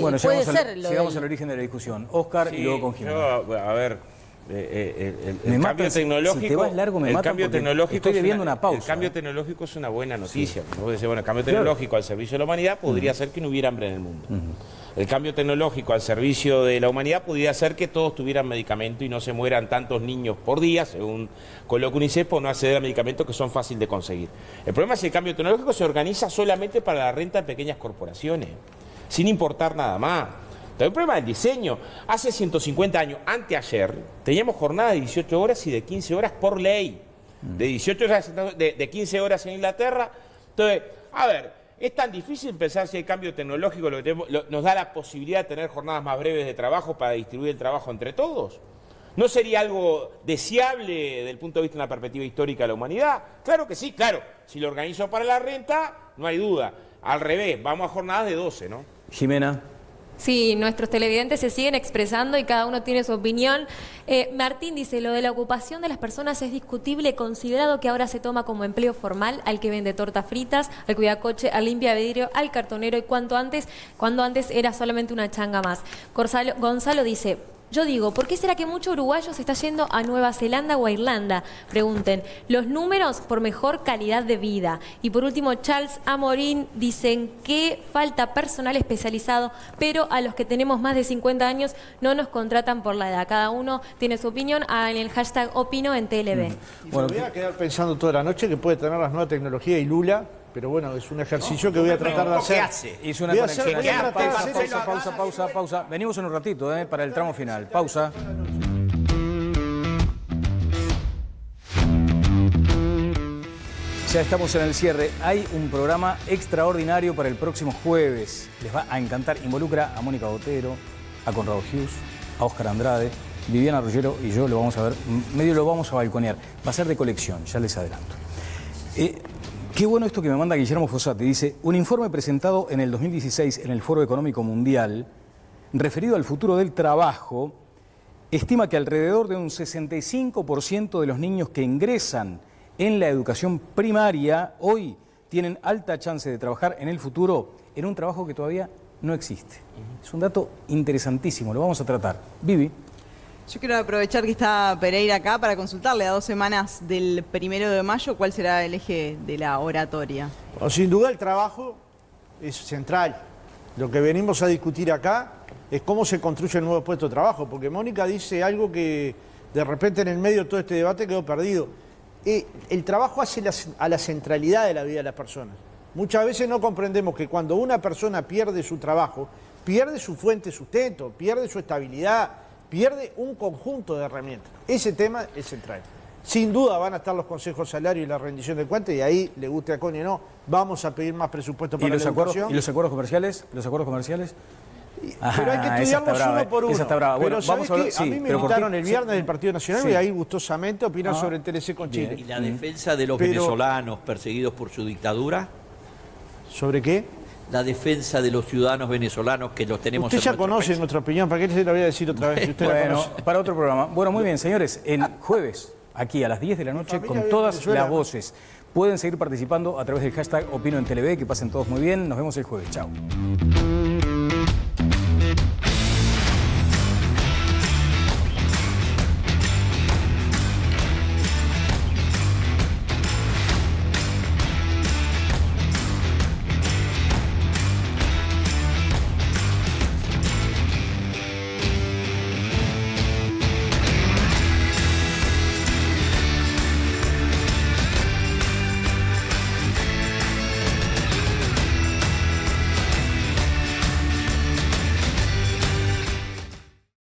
bueno, puede llegamos al origen de la discusión. Oscar, y luego con Jimena. A ver, el cambio tecnológico, si te vas largo, me matan porque estoy bebiendo una pausa. El cambio tecnológico es una buena noticia. Sí. Vos decís, bueno, el cambio tecnológico al servicio de la humanidad podría hacer que no hubiera hambre en el mundo. El cambio tecnológico al servicio de la humanidad podría hacer que todos tuvieran medicamento y no se mueran tantos niños por día, según coloca UNICEF, por no acceder a medicamentos que son fáciles de conseguir. El problema es que el cambio tecnológico se organiza solamente para la renta de pequeñas corporaciones, sin importar nada más. Entonces, el problema del diseño. Hace 150 años, anteayer, teníamos jornadas de 18 horas y de 15 horas por ley. De 18 horas, de 15 horas en Inglaterra. Entonces, a ver, es tan difícil pensar si el cambio tecnológico nos da la posibilidad de tener jornadas más breves de trabajo para distribuir el trabajo entre todos. ¿No sería algo deseable desde el punto de vista de una perspectiva histórica de la humanidad? Claro que sí, claro. Si lo organizo para la renta, no hay duda. Al revés, vamos a jornadas de 12, ¿no? Jimena. Sí, nuestros televidentes se siguen expresando y cada uno tiene su opinión. Martín dice, lo de la ocupación de las personas es discutible, considerado que ahora se toma como empleo formal al que vende tortas fritas, al cuidacoche, al limpia vidrio, al cartonero y cuando antes era solamente una changa más. Gonzalo dice, yo digo, ¿por qué será que mucho uruguayo se está yendo a Nueva Zelanda o a Irlanda? Pregunten, los números por mejor calidad de vida. Y por último, Charles Amorín dicen que falta personal especializado, pero a los que tenemos más de 50 años no nos contratan por la edad. Cada uno tiene su opinión en el hashtag Opino en TLB. Bueno, me voy a quedar pensando toda la noche que puede tener las nuevas tecnologías y Lula. Pero bueno, es un ejercicio que voy a tratar de hacer. ¿Qué hace? Hizo una conexión. Pausa. Venimos en un ratito para el tramo final. Pausa. Ya estamos en el cierre. Hay un programa extraordinario para el próximo jueves. Les va a encantar. Involucra a Mónica Botero, a Conrado Hughes, a Óscar Andrade, Viviana Ruggiero y yo lo vamos a ver, medio lo vamos a balconear. Va a ser de colección, ya les adelanto. Qué bueno esto que me manda Guillermo Fossati. Dice, un informe presentado en el 2016 en el Foro Económico Mundial, referido al futuro del trabajo, estima que alrededor de un 65% de los niños que ingresan en la educación primaria hoy tienen alta chance de trabajar en el futuro en un trabajo que todavía no existe. Es un dato interesantísimo, lo vamos a tratar. Vivi. Yo quiero aprovechar que está Pereira acá para consultarle a 2 semanas del 1 de mayo cuál será el eje de la oratoria. Bueno, sin duda el trabajo es central. Lo que venimos a discutir acá es cómo se construye el nuevo puesto de trabajo, porque Mónica dice algo que de repente en el medio de todo este debate quedó perdido. El trabajo hace a la centralidad de la vida de las personas. Muchas veces no comprendemos que cuando una persona pierde su trabajo, pierde su fuente de sustento, pierde su estabilidad, pierde un conjunto de herramientas. Ese tema es central. Sin duda van a estar los consejos de salario y la rendición de cuentas, y ahí, le guste a Connie o no, vamos a pedir más presupuesto para la educación. ¿Y los acuerdos comerciales? ¿Los acuerdos comerciales? Pero hay que estudiarlos uno por uno. Esa está brava. Pero bueno, ¿sabés vamos a ver, a mí me invitaron el viernes del Partido Nacional y ahí gustosamente opinan sobre el TLC con Chile. ¿Y la defensa de los venezolanos perseguidos por su dictadura? ¿Sobre qué? La defensa de los ciudadanos venezolanos que los tenemos. Usted ya conoce nuestra opinión, ¿para qué se la voy a decir otra vez? Si usted bueno, para otro programa. Bueno, muy bien, señores, el jueves, aquí a las 10 de la noche, con todas las voces. Pueden seguir participando a través del hashtag Opino en TLV, que pasen todos muy bien. Nos vemos el jueves. Chao.